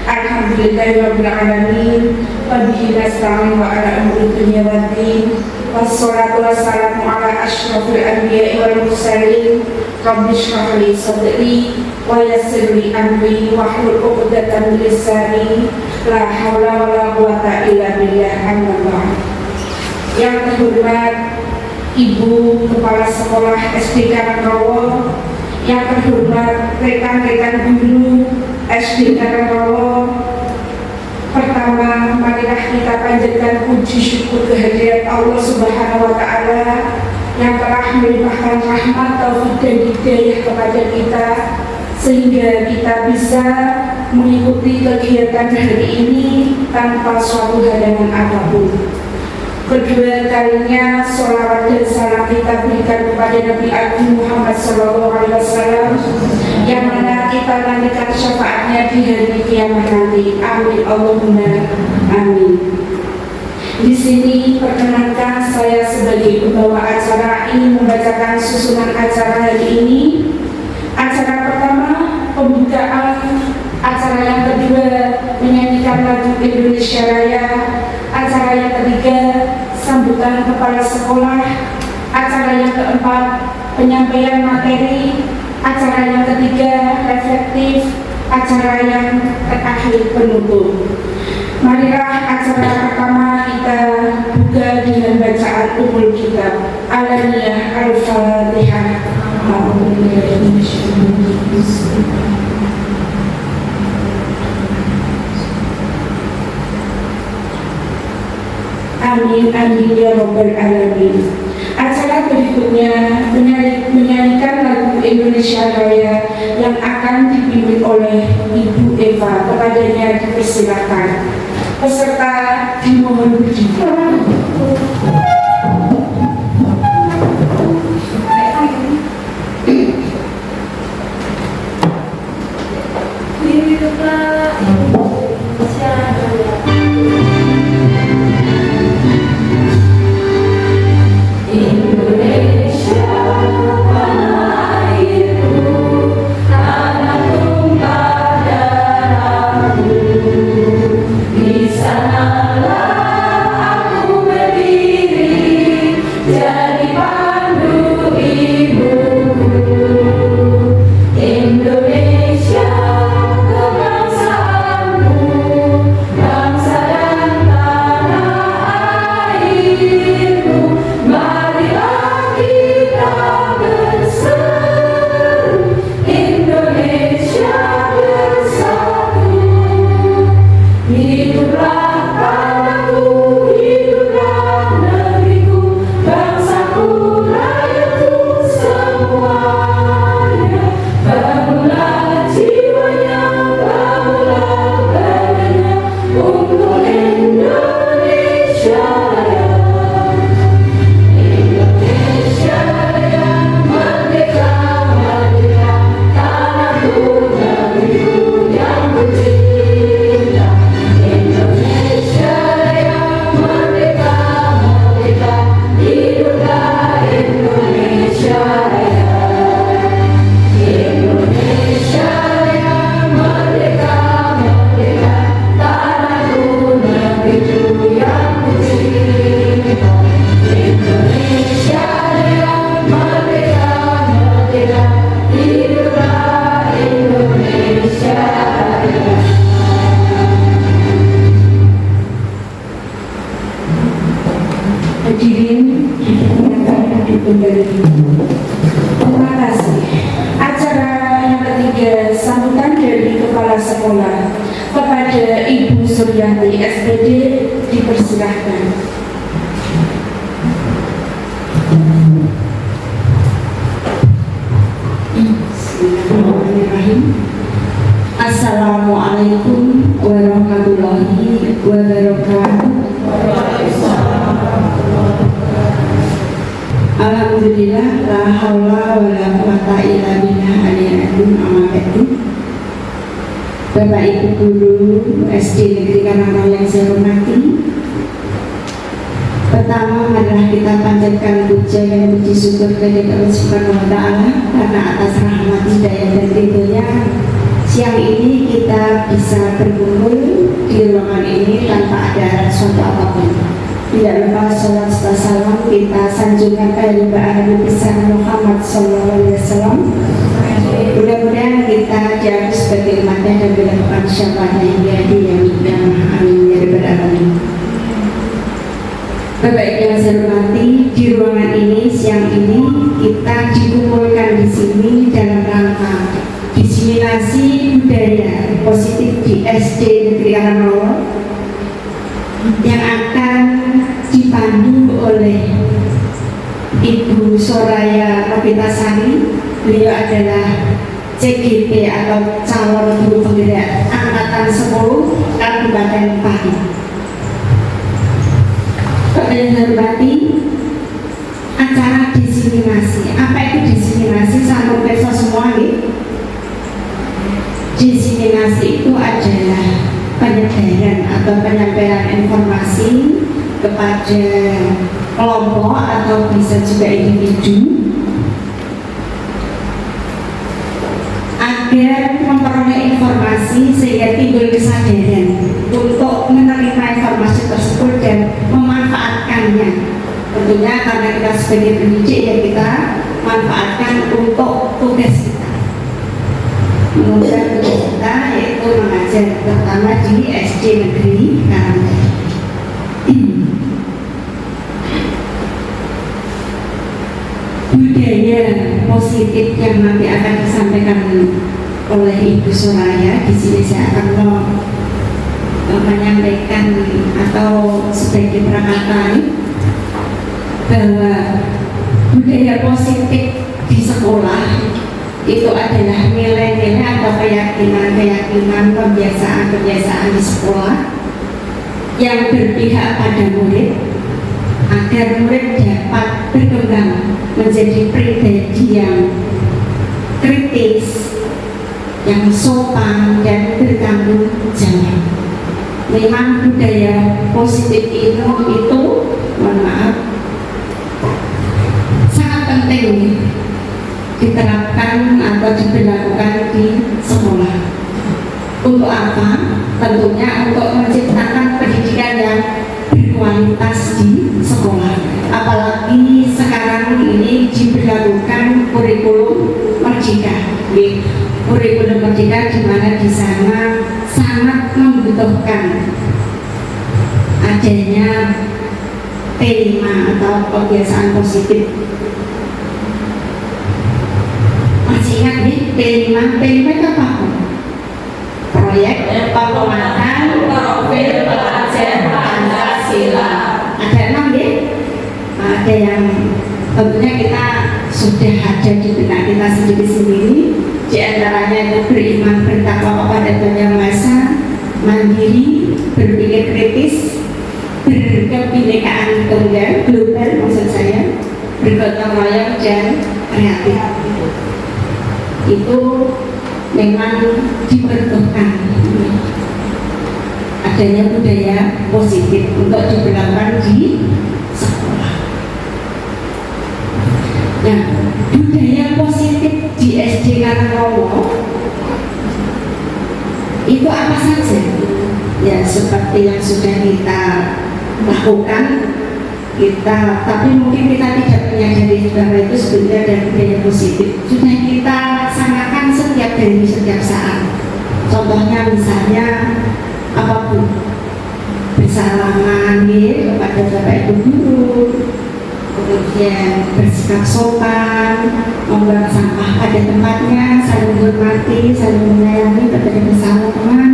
Alhamdulillahirabbil alamin. Wa bihi nasta'in wa ala umuri dunya waddin. Wassalatu wassalamu ala asyrafil anbiya'i wal mursalin. Rabbi shrah li sadri wa yassir li amri wahlul 'uqdatam min lisani. La haula wala quwwata illa billah. Amma ba'd. Yang terhormat Ibu Kepala Sekolah SD Karangrawa, yang terhormat rekan-rekan guru SD Karangrawa, pertama marilah kita panjatkan puji syukur kehadirat Allah Subhanahu wa Ta'ala yang telah melimpahkan rahmat, taufik dan hidayah kepada kita sehingga kita bisa mengikuti kegiatan hari ini tanpa suatu halangan apapun. Kedua kalinya sholawat dan salam kita berikan kepada Nabi Agung Muhammad SAW yang mana kita nantikan syafaatnya di hari kiamat nanti. Amin Allahumma amin. Di sini perkenankan saya sebagai pembawa acara ini membacakan susunan acara hari ini. Acara pertama pembukaan, acara yang kedua menyanyikan lagu Indonesia Raya, acara yang ketiga sambutan kepala sekolah, acara yang keempat penyampaian materi, acara yang ketiga reflektif, acara yang terakhir penutup. Marilah acara pertama kita buka dengan bacaan umul kitab Alaniyah Al-Fatihah. Amin amin ya rabbal alamin. Acara berikutnya menyanyikan lagu Indonesia Raya yang akan dipimpin oleh Ibu Eva. Kepadanya dipersilakan. Peserta dimohon berdiri. Terima kasih. Acara yang ketiga sambutan dari kepala sekolah kepada Ibu Suryanti SPD dipersilahkan. Bismillahirrahmanirrahim. Assalamualaikum warahmatullahi wabarakatuh. Alhamdulillah, la haula wala quwwata illa billah aliyil azim. Bapak Ibu guru SD Negeri Karangrawa yang saya hormati, pertama marilah kita panjatkan puja dan puji syukur kepada Allah Subhanahu wa Ta'ala karena atas rahmat hidayah dan ridhonya siang ini kita bisa berkumpul di ruangan ini tanpa ada suatu apapun. Tidak lupa sholat serta salam kita sanjungkan kepada Nabi besar Muhammad SAW. Mudah-mudahan kita jauh sebagai umatnya dan dilakukan syafaatnya yang amin ya rabbal alamin. Bapak yang saya hormati, di ruangan ini siang ini kita dikumpulkan di sini dalam rangka diseminasi budaya positif di SD Negeri Karangrowo yang akan dipandu oleh Ibu Soraya Novitasari. Beliau adalah CGP atau calon guru penggerak angkatan 10 Kabupaten Pati. Bapak yang saya hormati, acara diseminasi, apa itu diseminasi? Sama pemirsa semua nih. Diseminasi itu adalah penyebaran atau penyampaian informasi kepada kelompok atau bisa juga individu agar memperoleh informasi sehingga timbul kesadaran untuk menerima informasi tersebut dan memanfaatkannya. Tentunya karena kita sebagai pendidik ya kita manfaatkan untuk tugas kita. Menunjang tugas kita yaitu mengajar pertama di SD Negeri Karangrowo. Budaya positif yang nanti akan disampaikan oleh Ibu Soraya di sini saya akan menyampaikan atau sebagai prakata bahwa budaya positif di sekolah itu adalah nilai-nilai atau keyakinan-keyakinan kebiasaan-kebiasaan di sekolah yang berpihak pada murid agar murid dapat berkembang menjadi pribadi yang kritis, yang sopan dan bertanggung jawab. Memang budaya positif itu mohon maaf, sangat penting diterapkan atau diberlakukan di sekolah. Untuk apa? Tentunya untuk menciptakan pendidikan yang berkualitas di sekolah. Apalagi sekarang ini diberlakukan kurikulum merdeka. Kurikulum merdeka di mana di sana sangat membutuhkan adanya P5 atau kebiasaan positif. Masih ingat nih P5 itu apa? Proyek penguatan profil pelajar Pancasila. Ada 6 ya? Ada yang tentunya kita sudah ada di benak kita sendiri-sendiri. Di antaranya itu beriman, bertakwa kepada Tuhan Yang Maha Esa, mandiri, berpikir kritis, berkebinekaan tunggal, global maksud saya, bergotong royong dan kreatif. Itu memang diperlukan adanya budaya positif untuk diberlakukan di sekolah. Nah, budaya positif di SD Karangrowo itu apa saja? Ya seperti yang sudah kita lakukan, tapi mungkin kita tidak menyadari bahwa itu sebenarnya ada budaya positif. Sudah kita laksanakan setiap hari, setiap saat. Contohnya misalnya apapun, bersalaman kepada Bapak Ibu guru, kemudian bersikap sopan, membuang sampah pada tempatnya, saling menghormati, saling menyayangi kepada bersama teman,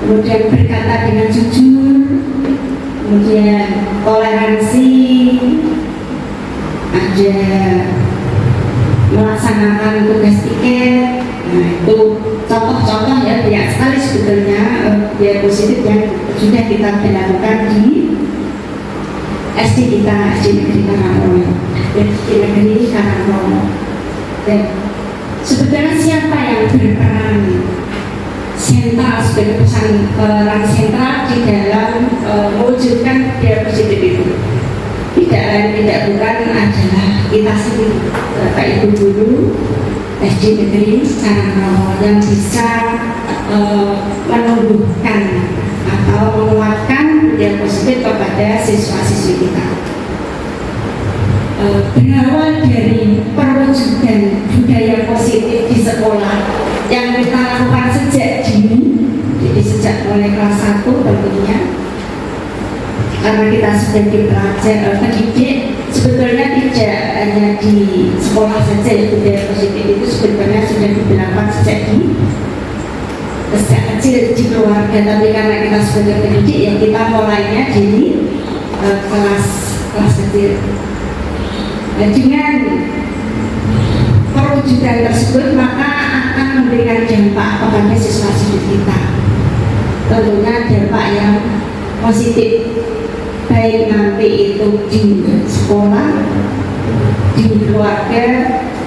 kemudian berkata dengan jujur, kemudian toleransi, ada melaksanakan tugas tiket. Nah itu contoh-contoh ya banyak sekali sebetulnya budaya positif yang sudah kita lakukan di SD kita, SD Negeri Karangrowo, SD Negeri Karangrowo. Dan sebetulnya siapa yang berperan sentral sebagai peran sentral di dalam mewujudkan budaya positif itu? Tidak lain tidak bukan adalah kita sendiri, Bapak Ibu guru, SD Negeri Karangrawon yang bisa menumbuhkan atau menguatkan budaya positif kepada siswa-siswi kita. Berawal dari perwujudan budaya positif di sekolah yang kita lakukan sejak dini, jadi sejak mulai kelas 1 tentunya, karena kita sudah pendidik sebetulnya tidak hanya di sekolah saja ya, budaya positif itu sebetulnya sudah diberlakukan sejak kecil di keluarga, tapi karena kita sebagai pendidik ya kita mulainya dari kelas kecil. Dan dengan perwujudan tersebut maka akan memberikan dampak kepada siswa-siswi kita, tentunya dampak yang positif, baik nanti itu di sekolah, di keluarga,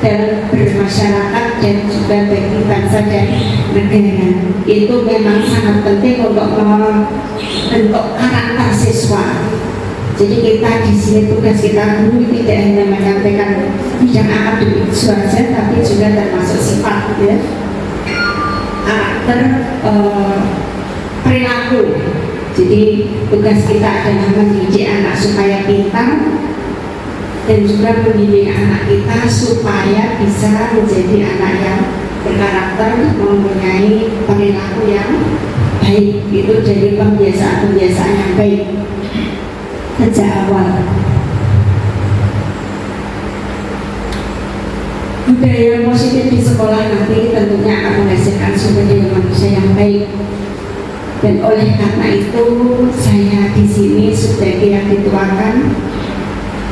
dalam bermasyarakat, dan juga bagi bangsa dan negara. Itu memang sangat penting untuk membentuk karakter siswa. Jadi kita di sini tugas kita guru tidak hanya menyampaikan bidang akademik saja, tapi juga termasuk sifat ya, karakter, perilaku. Jadi tugas kita adalah mendidik anak supaya pintar dan juga mendidik anak kita supaya bisa menjadi anak yang berkarakter, mempunyai perilaku yang baik. Itu dari pembiasaan-pembiasaan yang baik sejak awal. Budaya positif di sekolah nanti tentunya akan menghasilkan sumber daya manusia yang baik. Dan oleh karena itu saya di sini sebagai yang dituakan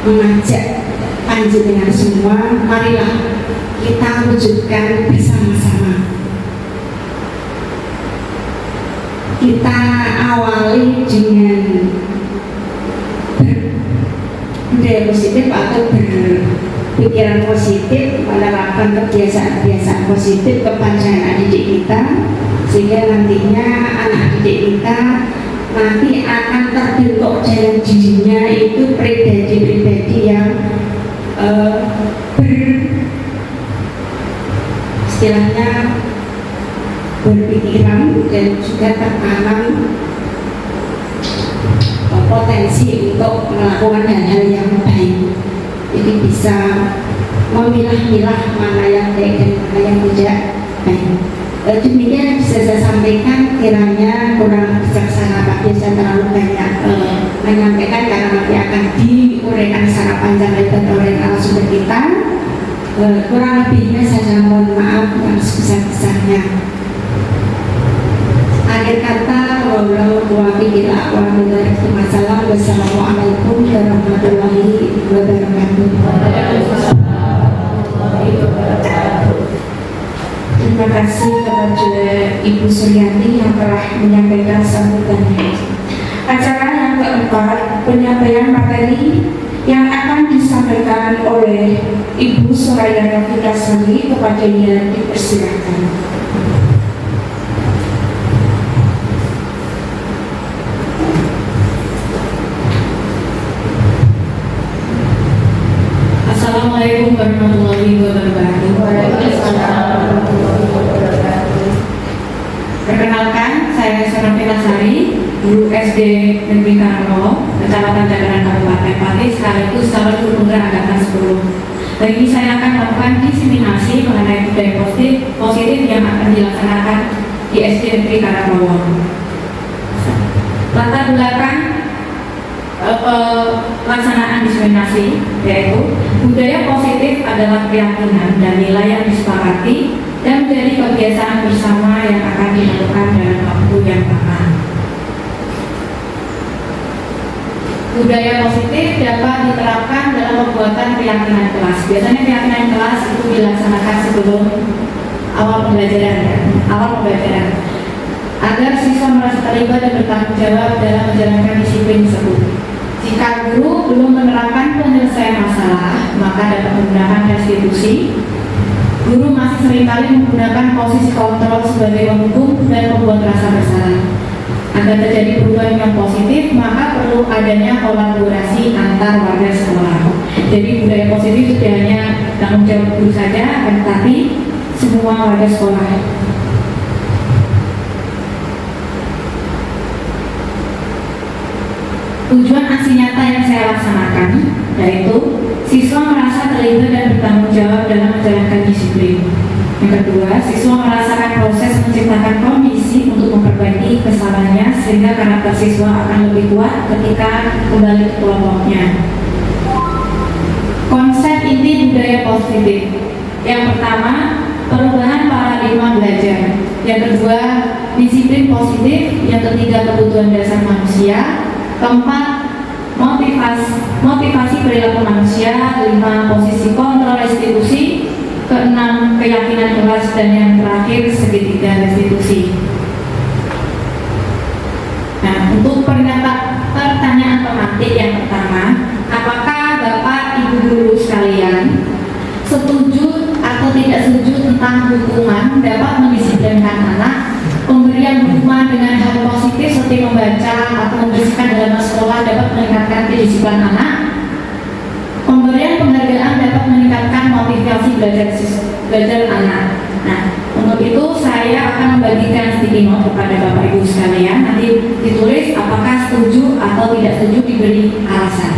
mengajak panjenengan semua, marilah kita wujudkan bersama-sama. Kita awali dengan budaya positif atau berpikiran positif, menerapkan kebiasaan-kebiasaan positif kepada anak didik kita, sehingga nantinya anak didik kita nanti akan terbentuk dalam dirinya itu pribadi-pribadi yang istilahnya berpikiran dan juga tertanam potensi untuk melakukan hal-hal yang baik. Jadi bisa memilah-milah mana yang baik dan mana yang tidak baik. Demikian bisa saya sampaikan, kiranya kurang bijaksana tapi saya terlalu banyak menyampaikan karena nanti akan diuraikan secara panjang lebar oleh narasumber kita. Kurang lebihnya saya mohon maaf yang sebesar-besarnya. Akhir kata, wassalamualaikum warahmatullahi wabarakatuh. Terima kasih kepada Ibu Suryati yang telah menyampaikan sambutannya. Acara yang keempat, penyampaian materi yang akan disampaikan oleh Ibu Soraya Rafiqasari, kepadanya dipersilakan. Assalamualaikum warahmatullahi wabarakatuh. Perkenalkan, saya Soraya Sari, guru SD Negeri Karangrawon, Kecamatan Jagaran, Kabupaten Pati, sekaligus calon guru tunggal angkatan 10. Hari ini saya akan melakukan diseminasi mengenai budaya positif yang akan dilaksanakan di SD Negeri Karangrawon. Latar belakang pelaksanaan diseminasi yaitu budaya positif adalah keyakinan dan nilai yang disepakati dan menjadi kebiasaan bersama yang akan dilakukan dalam waktu yang akan. Budaya positif dapat diterapkan dalam pembuatan keyakinan kelas. Biasanya keyakinan kelas itu dilaksanakan sebelum awal pembelajaran, agar siswa merasa terlibat dan bertanggung jawab dalam menjalankan disiplin tersebut. Jika guru belum menerapkan penyelesaian masalah, maka dapat menggunakan restitusi. Guru masih seringkali menggunakan posisi kontrol sebagai penghukum dan membuat rasa bersalah. Agar terjadi perubahan yang positif, maka perlu adanya kolaborasi antar warga sekolah. Jadi budaya positif tidak hanya tanggung jawab guru saja, tetapi semua warga sekolah. Tujuan aksi nyata yang saya laksanakan yaitu siswa merasa terlibat dan bertanggung jawab dalam menjalankan disiplin. Yang kedua, siswa merasakan proses menciptakan kondisi untuk memperbaiki kesalahannya sehingga karakter siswa akan lebih kuat ketika kembali ke kelompoknya. Konsep inti budaya positif. Yang pertama, perubahan paradigma belajar. Yang kedua, disiplin positif. Yang ketiga, kebutuhan dasar manusia. Keempat, motivasi perilaku manusia. Kelima, posisi kontrol restitusi. Keenam, keyakinan kelas. Dan yang terakhir, segitiga restitusi. Nah, untuk pertanyaan pemantik yang pertama, apakah Bapak Ibu guru sekalian setuju atau tidak setuju tentang hukuman dapat mendisiplinkan anak? Pemberian hukuman dengan hal positif seperti membaca atau membersihkan dalam sekolah dapat meningkatkan kedisiplinan anak. Pemberian penghargaan dapat meningkatkan motivasi belajar anak. Nah, untuk itu saya akan membagikan sticky note kepada Bapak Ibu sekalian. Nanti ditulis apakah setuju atau tidak setuju, diberi alasan.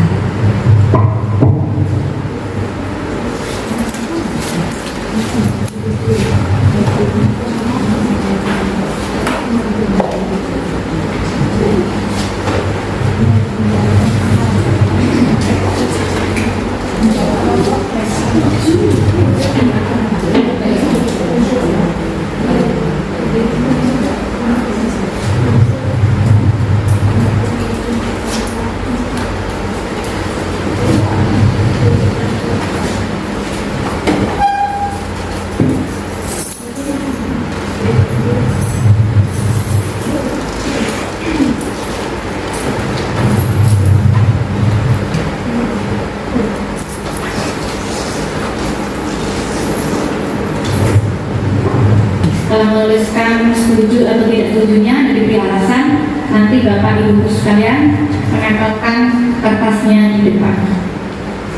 Setelah menuliskan setuju atau tidak setujunya, diberi alasan. Nanti Bapak Ibu sekalian menempelkan kertasnya di depan.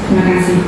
Terima kasih.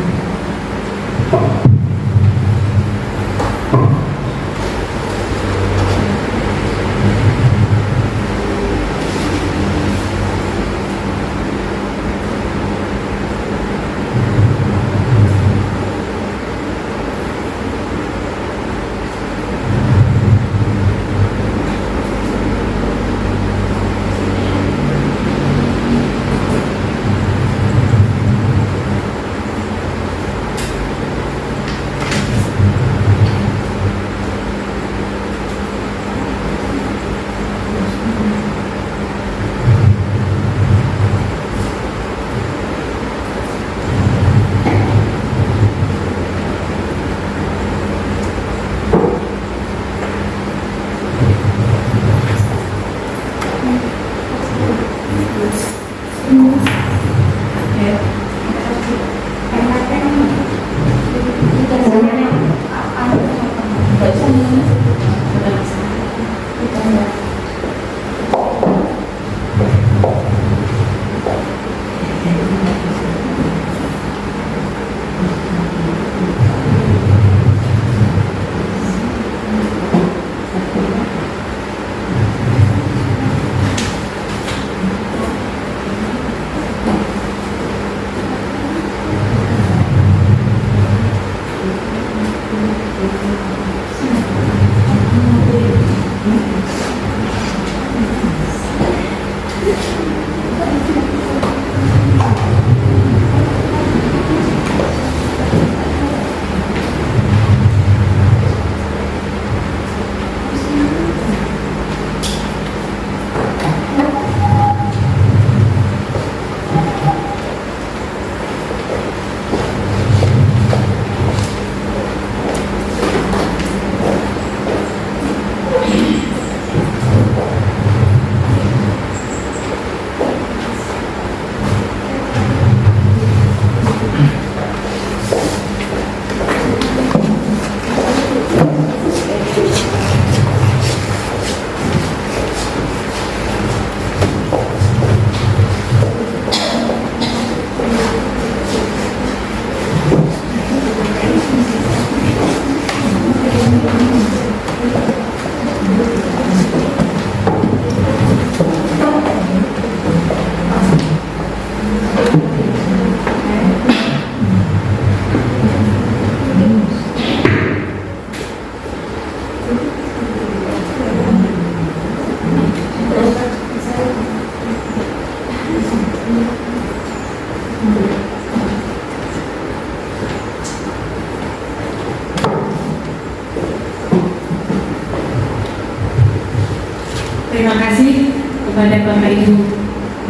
Terima kasih kepada Bapak Ibu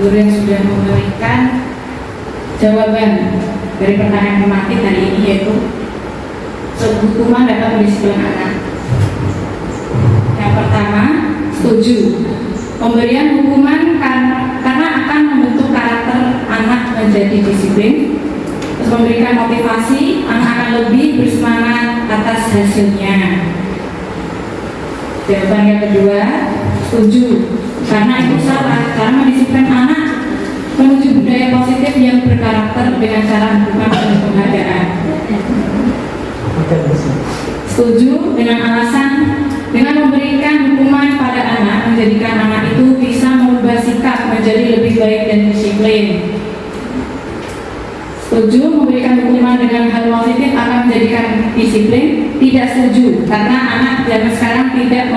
guru yang sudah memberikan jawaban dari pertanyaan pematik hari ini, yaitu hukuman dapat mendisiplin anak. Yang pertama, setuju. Pemberian hukuman karena akan membentuk karakter anak menjadi disiplin. Terus memberikan motivasi, anak akan lebih bersemangat atas hasilnya. Jawaban yang kedua, setuju. Karena itu salah, cara mendisiplin anak menuju budaya positif yang berkarakter dengan cara hukuman dan penghargaan. Setuju dengan alasan dengan memberikan hukuman pada anak menjadikan anak itu bisa mengubah sikap menjadi lebih baik dan disiplin. Setuju memberikan hukuman dengan hal positif akan menjadikan disiplin. Tidak setuju karena anak zaman sekarang tidak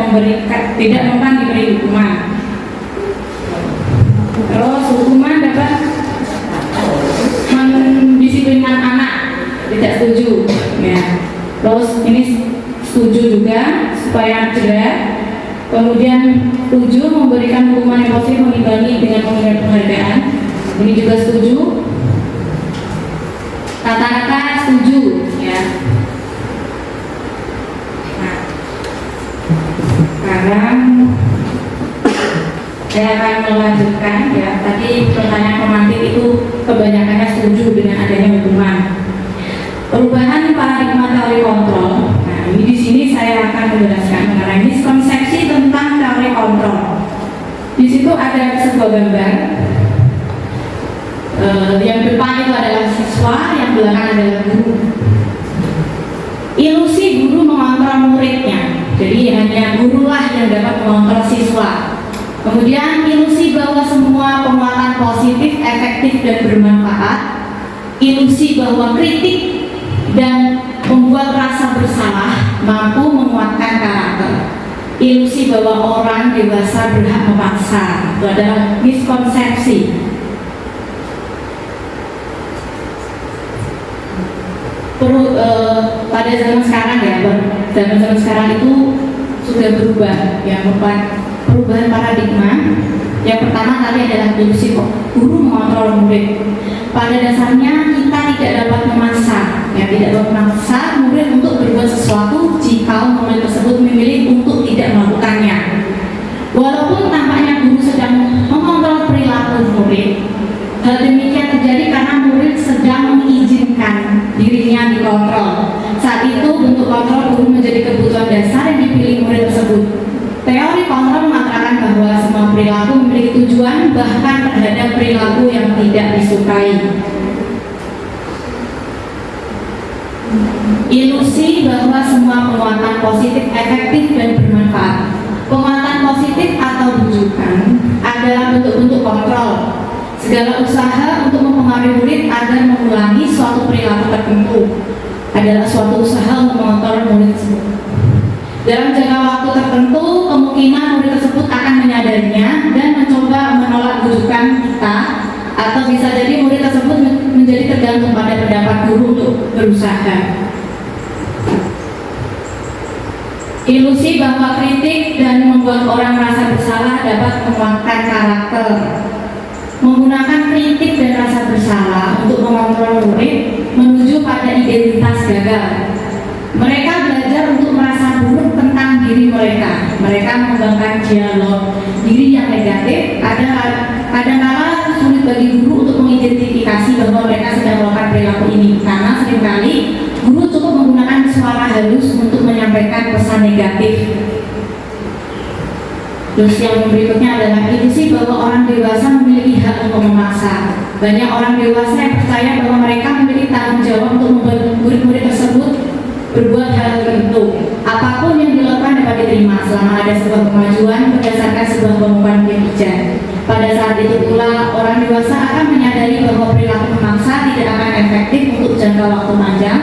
mempan diberi hukuman. Terus hukuman dapat mendisiplinkan anak. Tidak setuju ya. Terus ini setuju juga supaya jelas. Kemudian setuju memberikan hukuman yang positif mengimbangi dengan memberikan penghargaan. Ini juga setuju. Rata-rata setuju ya. Nah, sekarang saya akan melanjutkan ya. Tadi pertanyaan pemantik itu kebanyakannya setuju dengan adanya hukuman. Perubahan paradigma teori kontrol. Nah, ini di sini saya akan menjelaskan mengenai miskonsepsi tentang teori kontrol. Di situ ada sebuah gambar. Yang depan itu adalah siswa, yang belakang adalah guru. Ilusi guru mengontrol muridnya. Jadi hanya gurulah yang dapat mengontrol siswa. Kemudian ilusi bahwa semua penguatan positif, efektif dan bermanfaat. Ilusi bahwa kritik dan membuat rasa bersalah mampu menguatkan karakter. Ilusi bahwa orang dewasa berhak memaksa. Itu adalah miskonsepsi. Pada zaman sekarang ya, zaman sekarang itu sudah berubah ya, perubahan paradigma. Yang pertama tadi adalah ilusi guru mengontrol murid. Pada dasarnya kita tidak dapat memaksa, ya tidak dapat memaksa murid untuk berbuat sesuatu jika murid tersebut memilih untuk tidak melakukannya. Walaupun tampaknya guru sedang mengontrol perilaku murid, hal demikian terjadi karena murid sedang mengizinkan dirinya dikontrol. Saat itu bentuk kontrol guru menjadi kebutuhan dasar yang dipilih murid tersebut. Teori kontrol mengatakan bahwa semua perilaku memiliki tujuan, bahkan terhadap perilaku yang tidak disukai. Ilusi bahwa semua penguatan positif, efektif dan bermanfaat. Penguatan positif atau bujukan adalah bentuk-bentuk kontrol. Segala usaha untuk mempengaruhi murid agar mengulangi suatu perilaku tertentu adalah suatu usaha untuk mengontrol murid tersebut. Dalam jangka waktu tertentu, kemungkinan murid tersebut akan menyadarinya dan mencoba menolak bujukan kita, atau bisa jadi murid tersebut menjadi tergantung pada pendapat guru untuk berusaha. Ilusi bahwa kritik dan membuat orang merasa bersalah dapat menguatkan karakter. Menggunakan kritik dan rasa bersalah untuk mengontrol murid menuju pada identitas gagal. Mereka belajar untuk merasa buruk tentang diri mereka. Mereka mengembangkan dialog diri yang negatif. Kadang-kadang sulit bagi guru untuk mengidentifikasi bahwa mereka sedang melakukan perilaku ini, karena seringkali guru cukup menggunakan suara halus untuk menyampaikan pesan negatif. Terus yang berikutnya adalah ilusi bahwa orang dewasa memiliki hak untuk memaksa. Banyak orang dewasa yang percaya bahwa mereka memiliki tanggung jawab untuk membuat murid-murid tersebut berbuat hal tertentu. Apapun yang dilakukan dapat diterima selama ada sebuah kemajuan berdasarkan sebuah pengumuman kinerja. Pada saat itu pula orang dewasa akan menyadari bahwa perilaku memaksa tidak akan efektif untuk jangka waktu panjang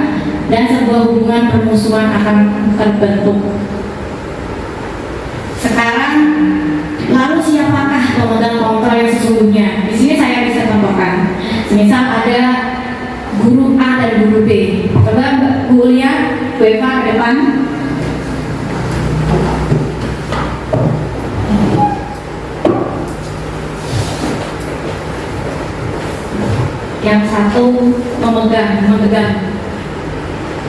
dan sebuah hubungan permusuhan akan terbentuk. Sekarang, lalu siapakah pemegang kontrol yang sesungguhnya? Di sini saya bisa contohkan. Misal ada guru A dan guru B. Coba Bu lihat, Bu Eva ke depan. yang satu memegang,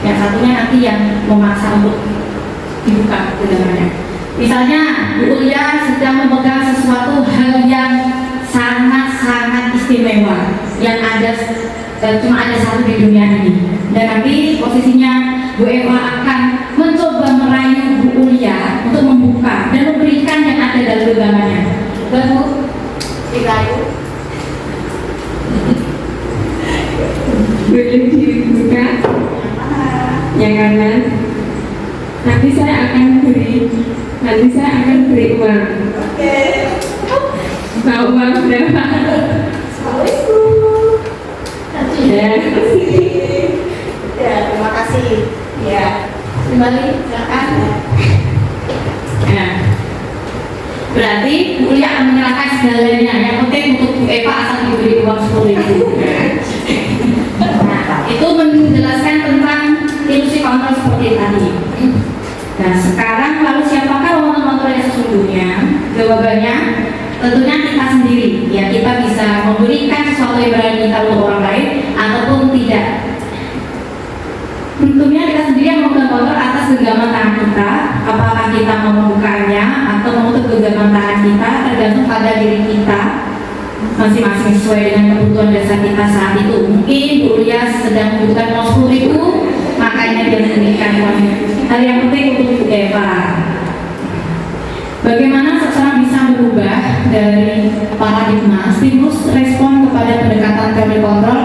yang satunya nanti yang memaksa untuk dibuka genggamannya. Misalnya Bu Ulia sedang memegang sesuatu hal yang sangat istimewa yang cuma ada satu di dunia ini, dan nanti posisinya Bu Eva akan mencoba merayu Bu Ulia untuk membuka dan memberikan yang ada dalam genggamannya. Bu, dirayu. Boleh dibuka yang kanan. Nanti saya akan beri uang. Oke. Mau uang berapa? Assalamualaikum. Ya. Ya, terima kasih. Ya. Kembali, silakan. Nah, berarti Bu Ulia akan menyerahkan segalanya. Yang penting untuk Bu Eva asal diberi uang 10.000. Nah, itu menjelaskan tentang ilusi kontrol seperti tadi. Nah, sekarang lalu siapakah orang kontrol yang sesungguhnya? Jawabannya tentunya kita sendiri. Ya, kita bisa memberikan sesuatu yang berani kita untuk orang lain ataupun tidak. Tentunya kita sendiri yang memegang kontrol atas genggaman tangan kita. Apakah kita mau membukanya atau menutup genggaman tangan kita, tergantung pada diri kita masing-masing sesuai dengan kebutuhan dasar kita saat itu. Mungkin Bu Ulia sedang membutuhkan uang 10.000, makanya dia memberikan uangnya. Hal yang penting untuk Bu Eva. Bagaimana seseorang bisa berubah dari paradigma stimulus respon kepada pendekatan teori kontrol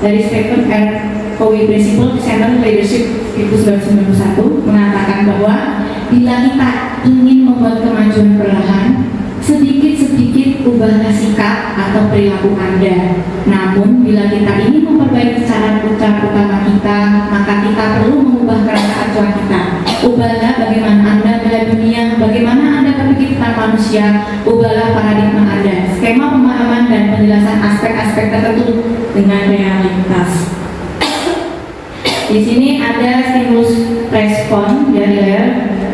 dari Stephen R. Covey Principle Center Leadership 1991 mengatakan bahwa bila kita ingin membuat kemajuan perlahan, sedikit-sedikit ubahlah sikap atau perilaku Anda. Namun, bila kita ingin memperbaiki cara ucap utama kita, maka kita perlu mengubah kerangka acuan kita. Ubahlah bagaimana Anda melihat dunia, bagaimana Anda berpikir tentang manusia, ubahlah paradigma Anda, skema pemahaman dan penjelasan aspek-aspek tertentu dengan realitas. Di sini ada stimulus respon dari Lair,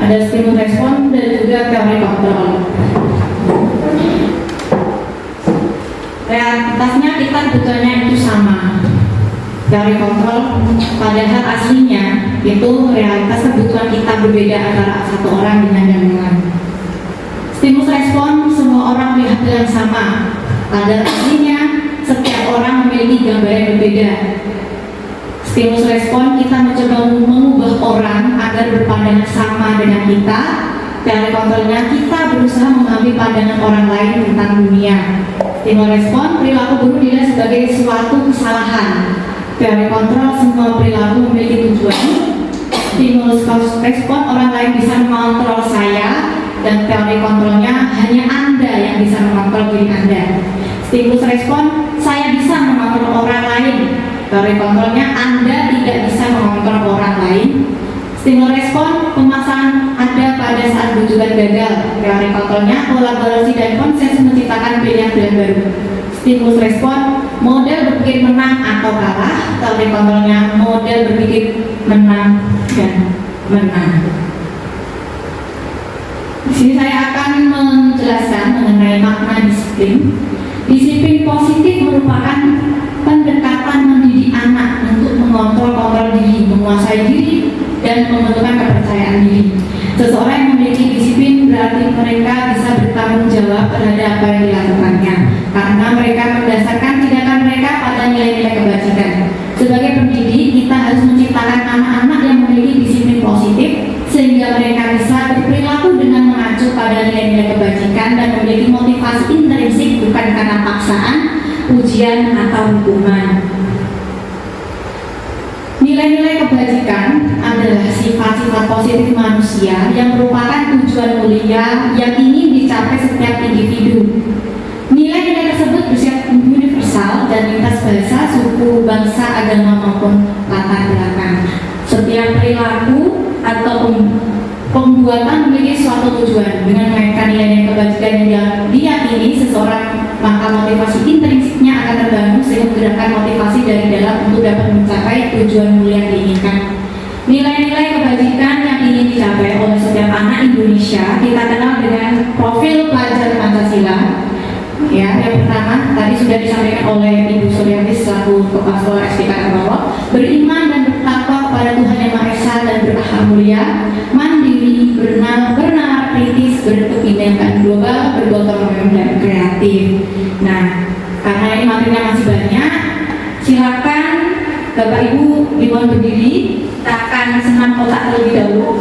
ada stimulus respon dan juga teori kontrol. Realitasnya kita sebetulnya itu sama. Teori kontrol padahal aslinya itu realitas kebutuhan kita berbeda antara satu orang dengan yang lain. Stimulus respon semua orang melihat yang sama. Padahal aslinya setiap orang memiliki gambar yang berbeda. Stimulus respon kita mencoba mengubah orang agar berpandangan sama dengan kita. Teori kontrolnya kita berusaha memahami pandangan orang lain tentang dunia. Stimulus respon perilaku buruk dilihat sebagai suatu kesalahan. Teori kontrol semua perilaku memiliki tujuan. Stimulus respon orang lain bisa mengontrol saya, dan teori kontrolnya hanya Anda yang bisa mengontrol diri Anda. Stimulus respon saya bisa mengontrol orang lain. Teori kontrolnya Anda tidak bisa mengontrol orang lain. Stimulus respon pemasangan Anda pada saat bujukan gagal. Teori kontrolnya kolaborasi dan konsensus menciptakan pilihan-pilihan baru. Stimulus respon model berpikir menang atau kalah. Teori kontrolnya model berpikir menang dan menang. Di sini saya akan menjelaskan mengenai makna disiplin. Disiplin positif merupakan pendekatan mendidik anak untuk mengontrol diri, menguasai diri, dan membentukkan kepercayaan diri. Seseorang yang memiliki disiplin berarti mereka bisa bertanggung jawab terhadap apa yang dilakukannya, karena mereka mendasarkan tindakan mereka pada nilai-nilai kebajikan. Sebagai pendidik, kita harus menciptakan anak-anak yang memiliki disiplin positif, sehingga mereka bisa berperilaku dengan mengacu pada nilai-nilai kebajikan dan memiliki motivasi intrinsik bukan karena paksaan, ujian, atau hukuman. Nilai-nilai kebajikan adalah sifat-sifat positif manusia yang merupakan tujuan mulia yang ingin dicapai setiap individu. Nilai-nilai tersebut bersifat universal dan lintas bahasa, suku, bangsa, agama maupun latar belakang. Setiap perilaku atau pembuatan memiliki suatu tujuan. Dengan mengaitkan nilai-nilai kebajikan yang diyakini seseorang, maka motivasi intrinsiknya akan terbangun sehingga menggerakkan motivasi dari dalam untuk dapat mencapai tujuan mulia yang diinginkan. Nilai-nilai kebajikan yang ingin dicapai oleh setiap anak Indonesia kita kenal dengan profil pelajar Pancasila. Ya, yang pertama tadi sudah disampaikan oleh Ibu Suryanti selaku Kepala Sekolah SDK Kebawah, beriman dan bertakwa kepada Tuhan Yang Maha Esa dan berakhlak mulia, mandiri, bernalar kritis, berkebinekaan global, bergotong royong dan kreatif. Nah, karena ini materinya masih banyak, silakan Bapak Ibu dimohon berdiri. Kita akan senam kotak terlebih dahulu.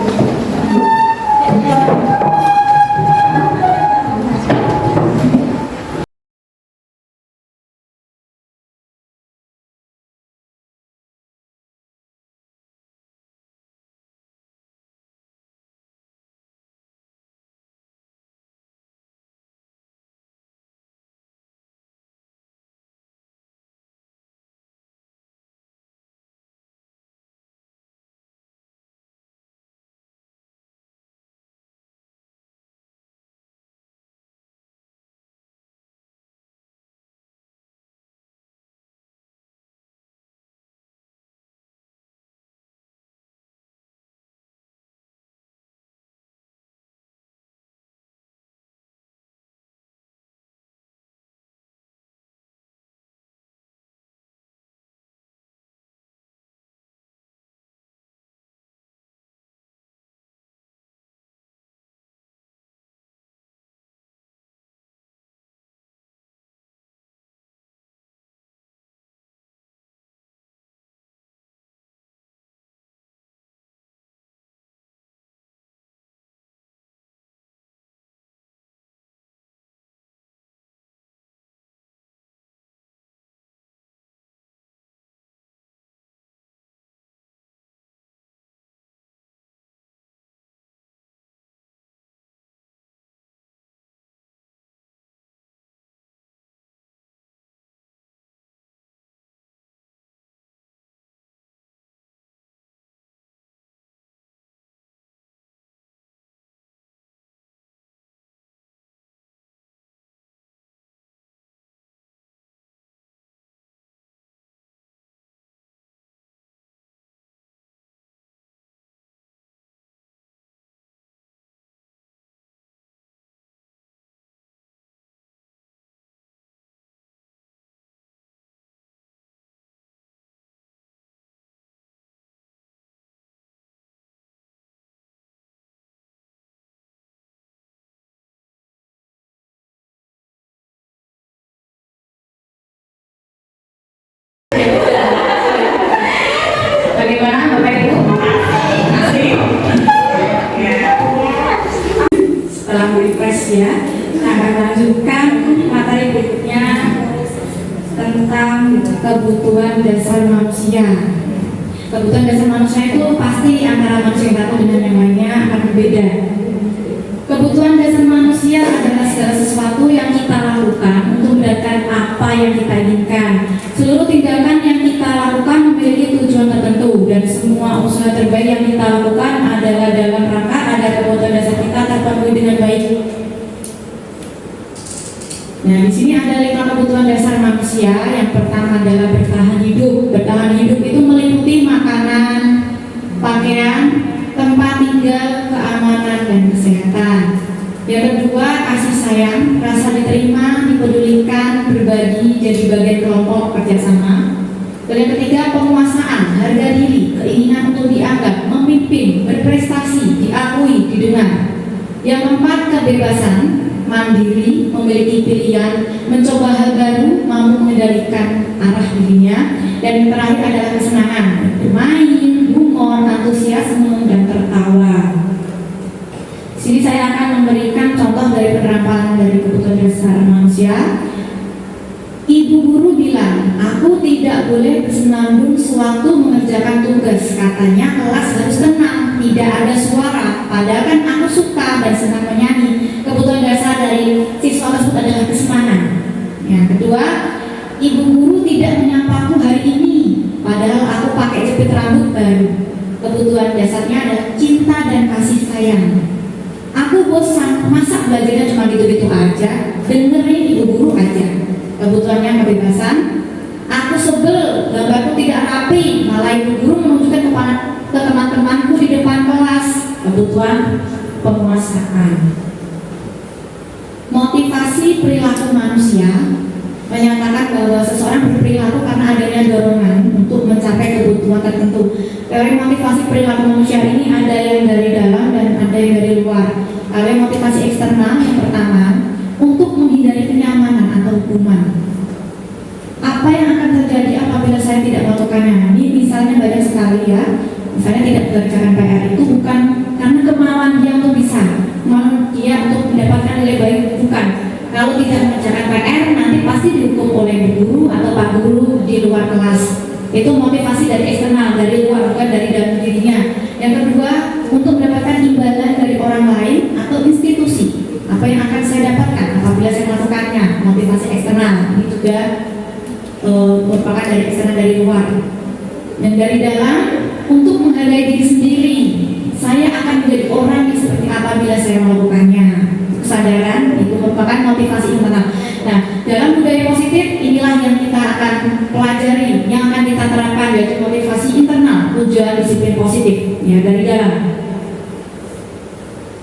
Bagaimana Bapak Ibu? Masih? Setelah refresh ya, kita akan lanjutkan materi berikutnya tentang kebutuhan dasar manusia. Kebutuhan dasar manusia itu pasti antara manusia yang satu dengan yang lainnya akan berbeda. Kebutuhan dasar manusia adalah segala sesuatu yang kita lakukan untuk mendapatkan apa yang kita inginkan. Seluruh tindakan yang kita lakukan memiliki tujuan tertentu, dan semua usaha terbaik yang kita lakukan adalah dalam rangka agar kebutuhan dasar kita terpenuhi dengan baik. Nah, di sini ada 5 kebutuhan dasar manusia. Yang pertama adalah bertahan hidup. Bertahan hidup itu meliputi makanan, pakaian, tempat tinggal, keamanan, dan kesehatan. Yang kedua, kasih sayang, rasa diterima, dipedulikan, berbagi, jadi bagian kelompok, kerjasama. Dan yang ketiga, penguasaan, harga diri, keinginan untuk dianggap, memimpin, berprestasi, diakui, didengar. Yang keempat, kebebasan, mandiri, memiliki pilihan, mencoba hal baru, mampu mengendalikan arah dirinya. Dan yang terakhir adalah kesenangan, bermain, humor, antusiasme, dan tertawa. Sini saya akan memberikan contoh dari penerapan dari kebutuhan dasar manusia. Ibu guru bilang, aku tidak boleh bersenandung sewaktu mengerjakan tugas. Katanya kelas harus tenang, tidak ada suara. Padahal kan aku suka dan senang menyanyi. Kebutuhan dasar dari siswa tersebut adalah kesenangan. Yang kedua, ibu guru tidak menyapaku hari ini, padahal aku pakai jepit rambut baru. Kebutuhan dasarnya adalah cinta dan kasih sayang. Aku bosan, masa belajarnya cuma gitu-gitu aja, dengerin ibu guru aja. Kebutuhannya kebebasan. Aku sebel, gambarku tidak rapi, malah ibu guru menunjukkan ke teman-temanku di depan kelas. Kebutuhan penguasaan. Motivasi perilaku manusia. menyatakan bahwa seseorang berperilaku karena adanya dorongan untuk mencapai kebutuhan tertentu. Teori motivasi perilaku manusia ini ada yang dari dalam dan ada yang dari luar. Kalau yang motivasi eksternal yang pertama untuk menghindari kenyamanan atau hukuman. Apa yang akan terjadi apabila saya tidak melakukannya? Ini misalnya banyak sekali ya. Misalnya tidak mengerjakan PR itu bukan karena kemauan dia untuk bisa, kemauan dia untuk mendapatkan nilai baik, bukan. Kalau tidak mengerjakan PR nanti pasti dihukum oleh guru atau pak guru di luar kelas. Itu motivasi dari eksternal, dari luar, bukan dari dalam dirinya. Yang kedua, untuk mendapatkan imbalan dari orang lain atau institusi. Apa yang akan saya dapatkan apabila saya melakukannya? Motivasi eksternal ini juga merupakan dari eksternal, dari luar. Dan dari dalam, untuk menghargai diri sendiri. Saya akan menjadi orang yang seperti apa bila saya melakukannya. Kesadaran itu merupakan motivasi internal. Nah, dalam budaya positif inilah yang kita akan pelajari, yang akan kita terapkan, yaitu motivasi internal, tujuan disiplin positif ya dari dalam.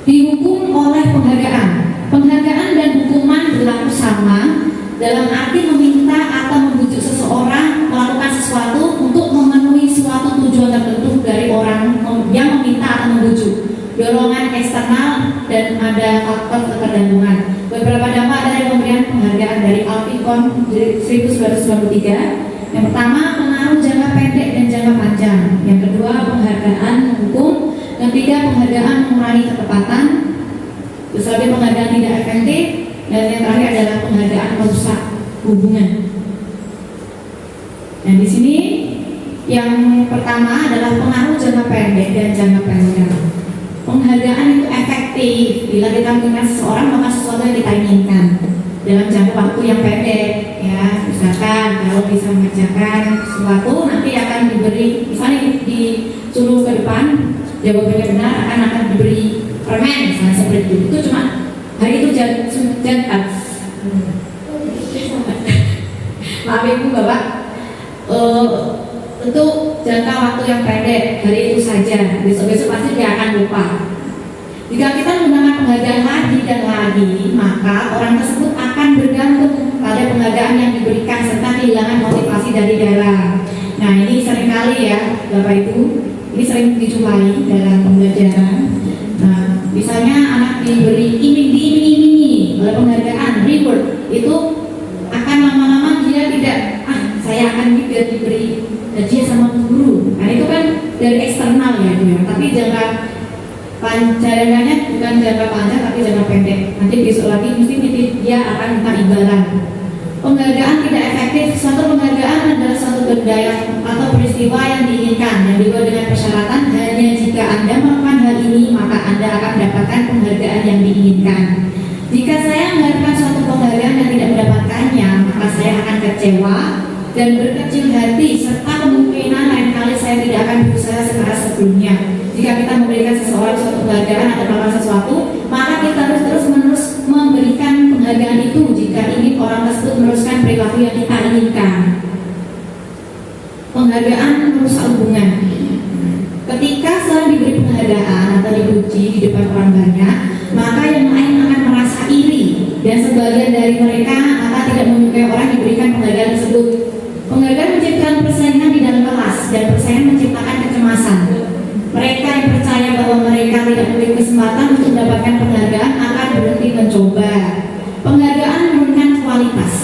Dihukum oleh penghargaan. Penghargaan dan hukuman berlaku sama dalam arti meminta atau membujuk seseorang melakukan sesuatu untuk memenuhi suatu tujuan tertentu dari orang yang meminta atau membujuk. Dorongan eksternal dan ada faktor ketergantungan. Beberapa dampak dari pemberian penghargaan dari Alficon 1993. Yang pertama, pengaruh jangka pendek dan jangka panjang. Yang kedua, penghargaan hukum. Yang ketiga, penghargaan mengurangi ketepatan. Terus lagi penghargaan tidak efektif. Dan yang terakhir adalah penghargaan merusak hubungan. Nah, di sini yang pertama adalah pengaruh jangka pendek dan jangka panjang. Penghargaan itu efektif bila kita mengingat seseorang maka sesuatu yang kita inginkan dalam jangka waktu yang pendek ya. Misalkan kalau bisa mengerjakan sesuatu nanti akan diberi, misalnya disuruh ke depan jawabannya benar akan diberi permen misalnya seperti itu cuma hari itu jangan maaf ibu bapak, tentu jangka waktu yang pendek hari itu saja, besok-besok pasti dia akan lupa. Jika kita menggunakan penghargaan lagi dan lagi, maka orang tersebut akan bergantung pada penghargaan yang diberikan serta kehilangan motivasi dari dalam. Nah, ini seringkali ya Bapak Ibu, ini sering dijumpai dalam pembelajaran. Nah, misalnya anak diberi diiming-imingi oleh penghargaan, reward, itu akan lama-lama dia tidak, saya akan diberi hadiah sama guru. Nah, itu kan dari eksternal ya, tapi jangka panjangnya bukan jangka panjang tapi jangka pendek. Nanti besok lagi mesti dia akan minta imbalan. Penghargaan tidak efektif. Suatu penghargaan adalah suatu benda atau peristiwa yang diinginkan dan dibuat dengan persyaratan hanya jika Anda melakukan hal ini maka Anda akan mendapatkan penghargaan yang diinginkan. Jika saya mengharapkan suatu penghargaan dan tidak mendapatkannya maka saya akan kecewa dan berkecil hati serta kemungkinan lain kali saya tidak akan berusaha sekeras sebelumnya. Jika kita memberikan seseorang suatu penghargaan atau melakukan sesuatu, maka kita harus terus-menerus memberikan penghargaan itu jika ingin orang tersebut meneruskan perilaku yang kita inginkan. Penghargaan merusak hubungan. Ketika seorang diberi penghargaan atau dipuji di depan orang banyak, maka yang lain akan merasa iri dan sebagian dari mereka akan tidak menyukai orang diberikan penghargaan tersebut. Penghargaan menciptakan persaingan di dalam kelas dan persaingan menciptakan kecemasan. Mereka yang percaya bahwa mereka tidak memiliki kesempatan untuk mendapatkan penghargaan akan berhenti mencoba. Penghargaan menurunkan kualitas.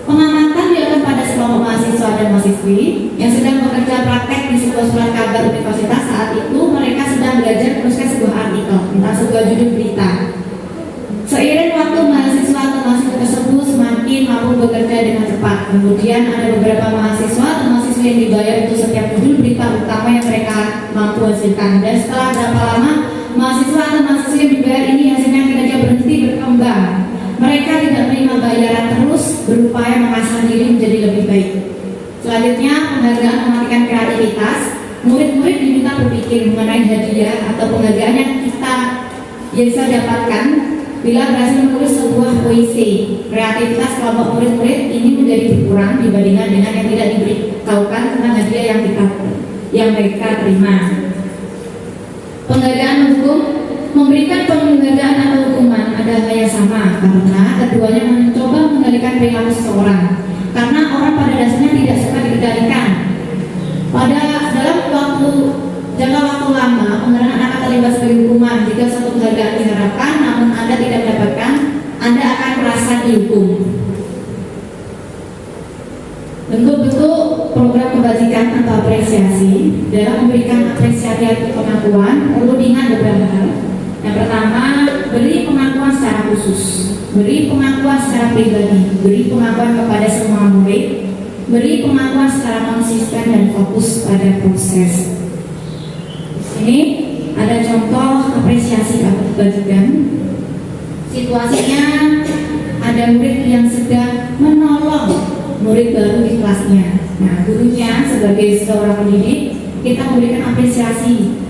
Pengamatan dilakukan pada sekelompok mahasiswa dan mahasiswi yang sedang bekerja praktek di sebuah surat kabar universitas. Saat itu mereka sedang belajar menuliskan sebuah artikel tentang sebuah judul berita. Seiring waktu mahasiswa atau mahasiswa tersebut semakin mampu bekerja dengan cepat. Kemudian ada beberapa mahasiswa atau mahasiswa yang dibayar untuk setiap judul berita utama yang mereka mampu hasilkan. Dan setelah berapa lama mahasiswa atau mahasiswa yang dibayar ini hasilnya kinerja berhenti berkembang. Mereka tidak menerima bayaran terus berupaya mengasah diri menjadi lebih baik. Selanjutnya penghargaan mematikan kreativitas. Murid-murid diminta berpikir mengenai hadiah atau penghargaan yang kita bisa dapatkan bila berhasil menulis sebuah puisi. Kreativitas kelompok murid-murid ini menjadi berkurang dibandingkan dengan yang tidak diberitahukan tentang hadiah yang mereka terima. Penghargaan hukum. Memberikan penghargaan atau hukuman adalah hal yang sama karena keduanya mencoba mengendalikan mengendalikan perilaku seseorang, karena orang pada dasarnya tidak suka dikendalikan. Dalam jangka waktu lama, penggunaan akan terlibat sebagai hukuman. Jika suatu penghargaan diharapkan, namun Anda tidak mendapatkan, Anda akan merasa dihukum. Bentuk-bentuk program kebajikan atau apresiasi. Dalam memberikan apresiasi atau pengakuan, perlu diingat beberapa hal. Yang pertama, beri pengakuan secara khusus, beri pengakuan secara pribadi, beri pengakuan kepada semua murid, beri pengakuan secara konsisten dan fokus pada proses. Ini ada contoh apresiasi atau kebajikan. Situasinya ada murid yang sedang menolong murid baru di kelasnya. Nah, gurunya sebagai seorang pendidik, kita memberikan apresiasi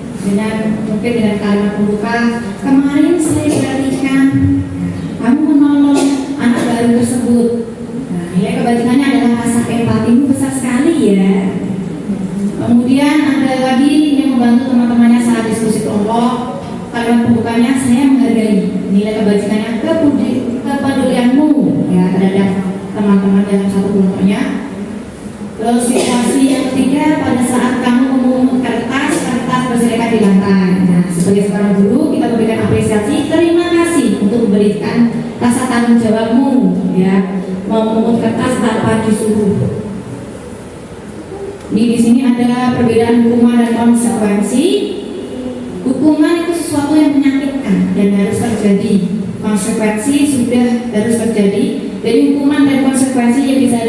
mungkin dengan kalimat pembuka, kemarin saya perhatikan kamu menolong anak baru tersebut. Nah, ya kebajikannya adalah rasa empatimu besar sekali ya. Kemudian ada lagi yang membantu teman-temannya saat diskusi kelompok. Kalimat pembukanya, saya menghargai nilai kebajikannya, kepedulianmu ya terhadap teman-teman dalam satu kelompoknya. Terus situasi yang ketiga, pada saat kamu memungut kertas berserakan di lantai. Nah, sebagai seorang guru, kita memberikan apresiasi, terima kasih untuk memberikan rasa tanggung jawabmu ya, memungut kertas tanpa disuruh. Di sini ada perbedaan hukuman dan konsekuensi. Hukuman itu sesuatu yang menyakitkan dan harus terjadi. Konsekuensi sudah harus terjadi. Jadi hukuman dan konsekuensi yang bisa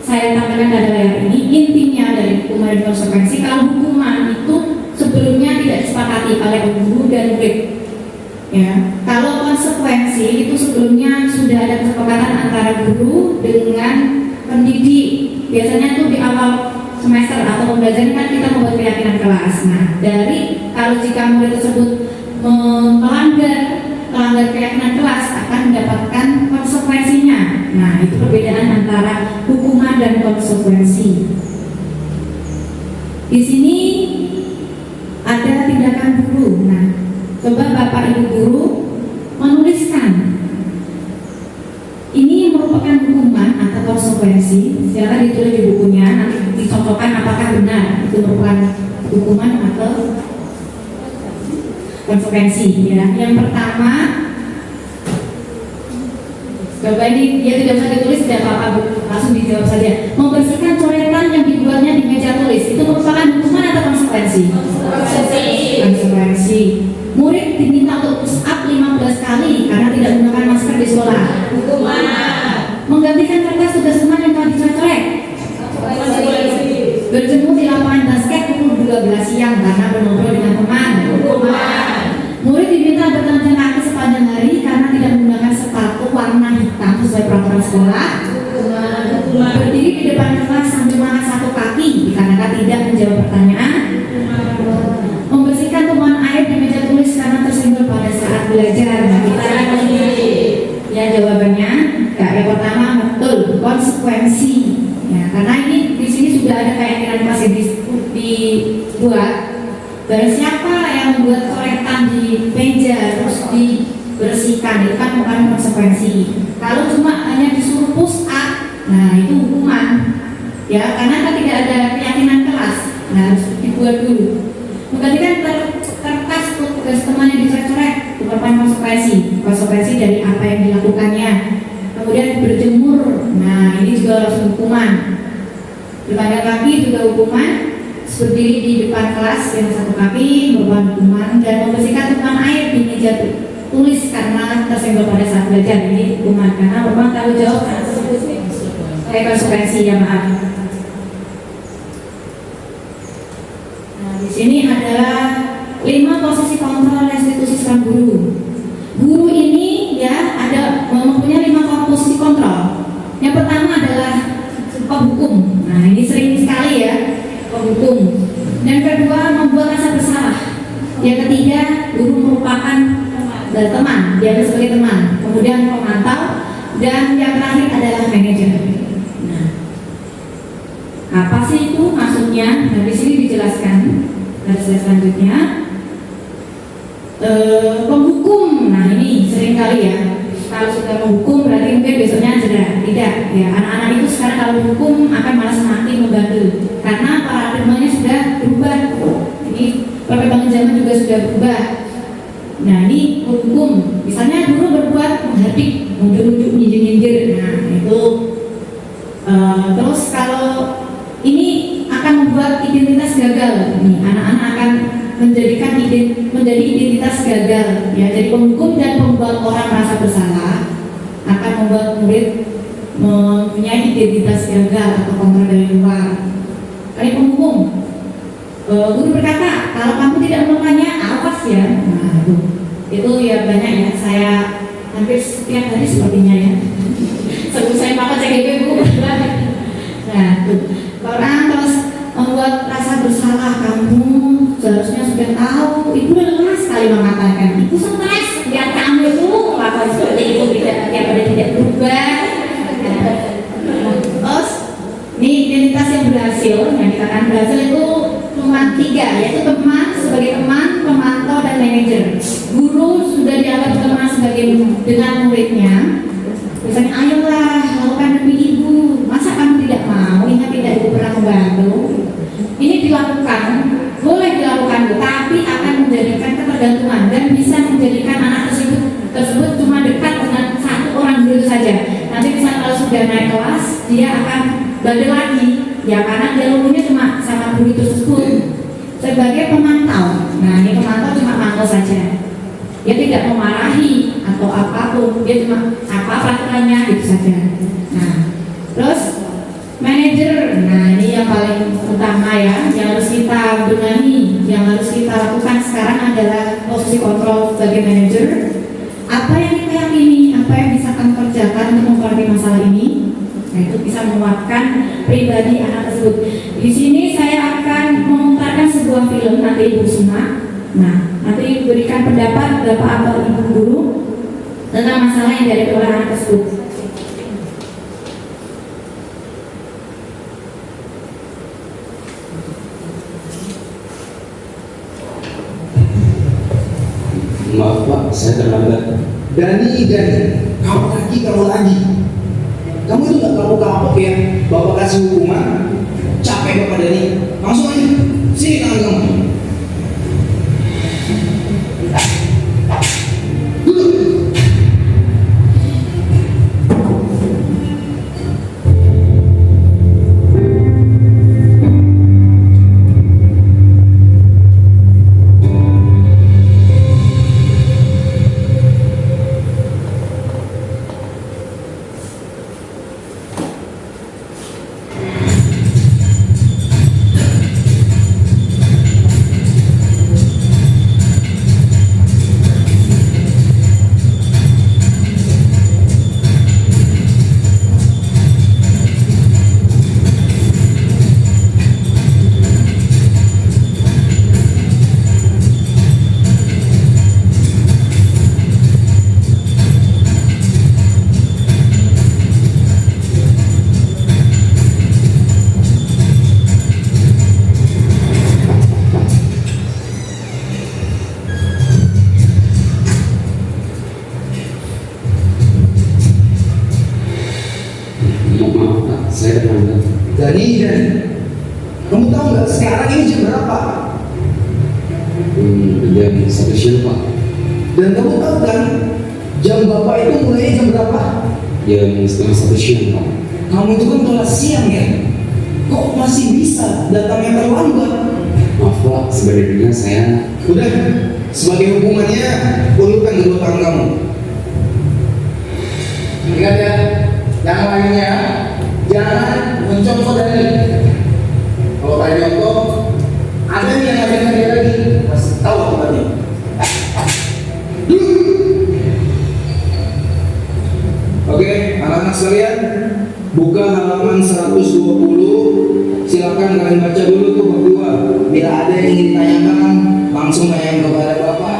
saya tampilkan pada layar ini, intinya dari hukuman dan konsekuensi. Kalau hukuman itu sebelumnya tidak disepakati oleh guru dan murid. Ya, kalau konsekuensi itu sebelumnya sudah ada kesepakatan antara guru dengan pendidik. Biasanya itu di awal semester atau pembelajaran kan kita membuat keyakinan kelas. Nah, kalau jika murid tersebut melanggar keyakinan kelas akan mendapatkan konsekuensinya. Nah, itu perbedaan antara hukuman dan konsekuensi. Di sini ada tindakan guru. Nah, coba Bapak Ibu guru menuliskan ini merupakan hukuman atau konsekuensi. Silakan ditulis di bukunya, nanti dicocokkan apakah benar itu merupakan hukuman atau konsekuensi ya. Yang pertama, coba ini dia tidak usah ditulis, tidak apa-apa Bu, langsung dijawab saja. Membersihkan coretan yang dibuatnya di meja tulis itu merupakan hukuman atau konsekuensi? Konsekuensi. Murid diminta untuk push up 15 kali karena tidak menggunakan masker di sekolah. Hukuman. Menggantikan kertas tugas teman yang telah dicoret. Berjemur di lapangan basket pukul 12 siang karena bernngobrol dengan teman. Hukuman. Murid diminta bertelanjang kaki sepanjang hari karena tidak menggunakan sepatu warna hitam sesuai peraturan sekolah. Hukuman. Berdiri di depan kelas sambil mengangkat satu kaki dikarenakan tidak menjawab pertanyaan. Membersihkan tumpukan air di meja tulis karena tersenggol pada saat belajar. Ya, jawabannya ya, yang pertama betul, konsekuensi. Ya, karena ini di sini sudah ada keyakinan kelas yang dibuat. Barang siapa yang membuat coretan di meja terus dibersihkan, itu kan bukan konsekuensi. Kalau cuma hanya disuruh push up, nah itu hukuman. Ya, karena kan tidak ada keyakinan kelas. Nah, harus dibuat dulu. Menggantikan kertas tugas teman yang dicoret-coret itu merupakan konsekuensi dari apa yang dilakukannya. Kemudian berjemur, nah ini juga langsung hukuman. Berpangkat kaki juga hukuman. Berdiri di depan kelas dengan satu kaki merupakan hukuman, dan membersihkan tumpukan air di meja tulis karena tersenggol pada saat belajar, ini hukuman karena merupakan tanggung jawab konsekuensi ya, maaf. Nah, di sini adalah 5 posisi kontrol restitusi seorang guru. Guru ini ya mempunyai 5 posisi kontrol. Yang pertama adalah penghukum. Nah, ini sering sekali ya, penghukum. Yang kedua, membuat rasa bersalah. Yang ketiga, guru merupakan teman, dia sebagai teman. Kemudian pemantau, dan yang terakhir adalah manajer. Nah, apa sih itu maksudnya? Nah, di sini dijelaskan dari slide selanjutnya. Penghukum, nah ini sering kali ya, kalau sudah menghukum berarti mungkin besoknya cedera. Tidak, ya anak-anak itu sekarang kalau hukum akan malah semakin membantu karena paradigmanya sudah berubah. Ini perkembangan zaman juga sudah berubah. Nah ini hukum, misalnya dulu berbuat menghardik, nunjuk-nunjuk, nyindir-nyindir, nah itu. Terus kalau ini akan membuat identitas gagal, nih anak-anak akan menjadi identitas gagal, ya. Jadi penghukum dan membuat orang merasa bersalah akan membuat murid mempunyai identitas gagal atau kontrol dari luar. Kali penghukum, guru berkata kalau kamu tidak melakukannya awas ya. Nah itu ya banyak ya, saya hampir setiap hari sepertinya ya. Sebelum saya makan CGP bu. Nah tuh orang terus membuat rasa bersalah, kamu seharusnya sudah tahu. Ibu lelah sekali mengatakan, ibu stres lihat kamu itu melakukan seperti itu, tidak berubah. Terus ini identitas yang berhasil, yang dikatakan berhasil itu cuma 3, yaitu teman sebagai teman, pemantau dan manajer. Guru sudah dianggap teman sebagai dengan muridnya. Misalnya, ayolah lakukan demi ibu. Masa kamu tidak mau? Ingat tidak ibu pernah membantu. Ini dilakukan, boleh dilakukan, tapi akan menjadikan ketergantungan dan bisa menjadikan anak tersebut cuma dekat dengan satu orang guru saja. Nanti misalnya kalau sudah naik kelas, dia akan bandel lagi, ya karena dia luluhnya cuma sama guru tersebut sebagai pemantau. Nah ini pemantau cuma mantau saja. Dia tidak memarahi atau apapun, dia cuma apa peraturannya gitu saja. Nah, terus manajer, nah ini yang paling utama ya, yang harus kita benahi, yang harus kita lakukan sekarang adalah posisi kontrol sebagai manajer. Apa yang kita yakini, apa yang bisa kamu kerjakan untuk menghadapi masalah ini, nah itu bisa menguatkan pribadi anak tersebut. Di sini saya akan memutarkan sebuah film, nanti ibu simak. Nah, nanti berikan pendapat bapak atau ibu guru tentang masalah yang dihadapi oleh anak tersebut. Maaf Pak, saya terlambat. Dani, kamu lagi. Kamu itu gak kapok ya? Bapak kasih hukuman, capek Bapak Dani. Langsung aja, sini tangan kamu. Saya terlambat. Dani, kamu tahu nggak sekarang ini jam berapa? Jam 1 siang Pak. Dan kamu tahu kan jam Bapak itu mulainya jam berapa? Jam setengah 1 siang Pak. Kamu itu kan kelas siang ya? Kok masih bisa datangnya terlambat? Maaf Pak, sebenarnya saya. Udah, sebagai hukumannya ulurkan kedua tangan kamu. Ingat ya, yang lainnya jangan mencontoh Dani. Kalau tadi contoh, ada nih yang ngajarin dia lagi, masih tahu tempatnya. Oke, anak-anak sekalian, buka halaman 120. Silakan kalian baca dulu tuh berdua. Bila ada yang ingin ditanyakan, langsung tanya kepada Bapak.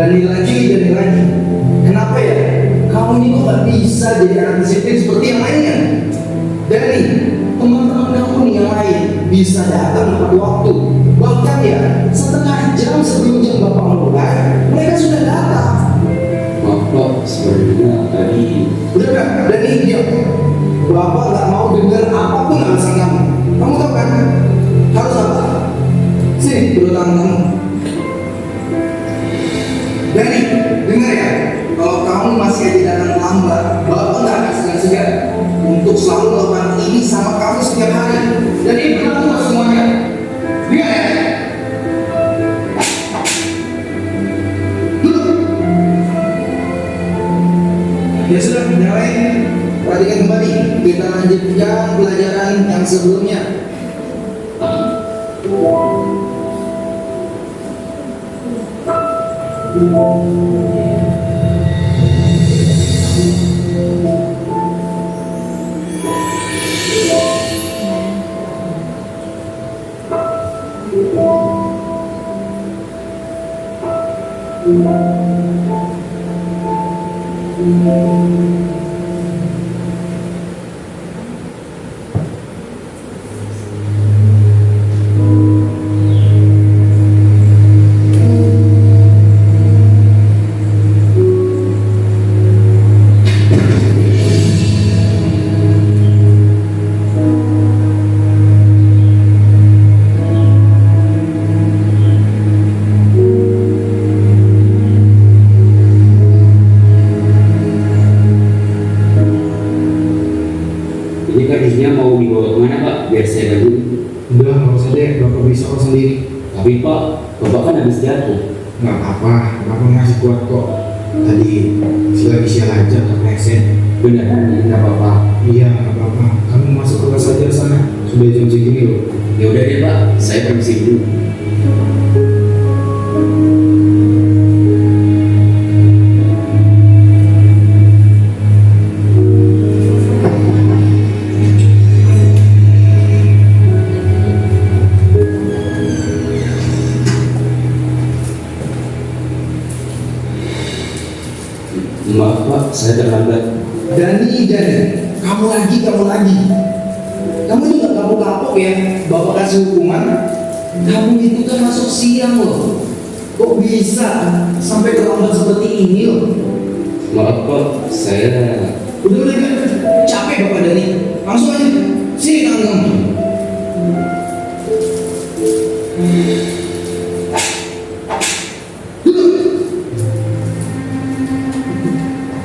Dani lagi. Kenapa ya? Kamu ini kok gak bisa jadi anak disiplin seperti yang lainnya? Dani, teman-teman kamu nih yang lain bisa datang tepat waktu. Bahkan ya, setengah jam sebelum jam Bapak mulai, mereka sudah datang. Bapak sebenarnya tadi Udah, Dani, diam. Bapak gak mau dengar apapun alasan kamu. Kamu tahu kan? Harus apa? Sini, dulu tangan kamu. Dani, dengar ya. Kalau kamu masih aja datang terlambat, Bapak gak akan segan-segan untuk selalu melakukan ini sama kamu setiap hari. Dan ini berlaku untuk semuanya. Dengar ya? Duduk. Ya sudah, yang lain perhatikan kembali. Kita lanjutkan pelajaran yang sebelumnya. ini kan isinya mau dibawa kemana Pak? Biar saya bantu. Udah, nggak usah deh. Bapak bisa kok sendiri. Tapi Pak, Bapak kan habis jatuh. Nggak apa-apa. Bapak masih kuat kok. Tadi lagi sial aja kepleset. Beneran nggak apa-apa. Iya, nggak apa-apa. Kamu masuk kelas aja sana. Sudah jam segini loh. Ya udah deh Pak, saya permisi dulu. Maaf Pak, saya terlambat. Dani, kamu lagi. Kamu ini nggak kapok-kapok ya? Bapak kasih hukuman. Kamu itu kan masuk siang loh. Kok bisa sampai terlambat seperti ini loh? Maaf Pak, saya Udah, capek Bapak Dani. Langsung aja, sini tangan kamu.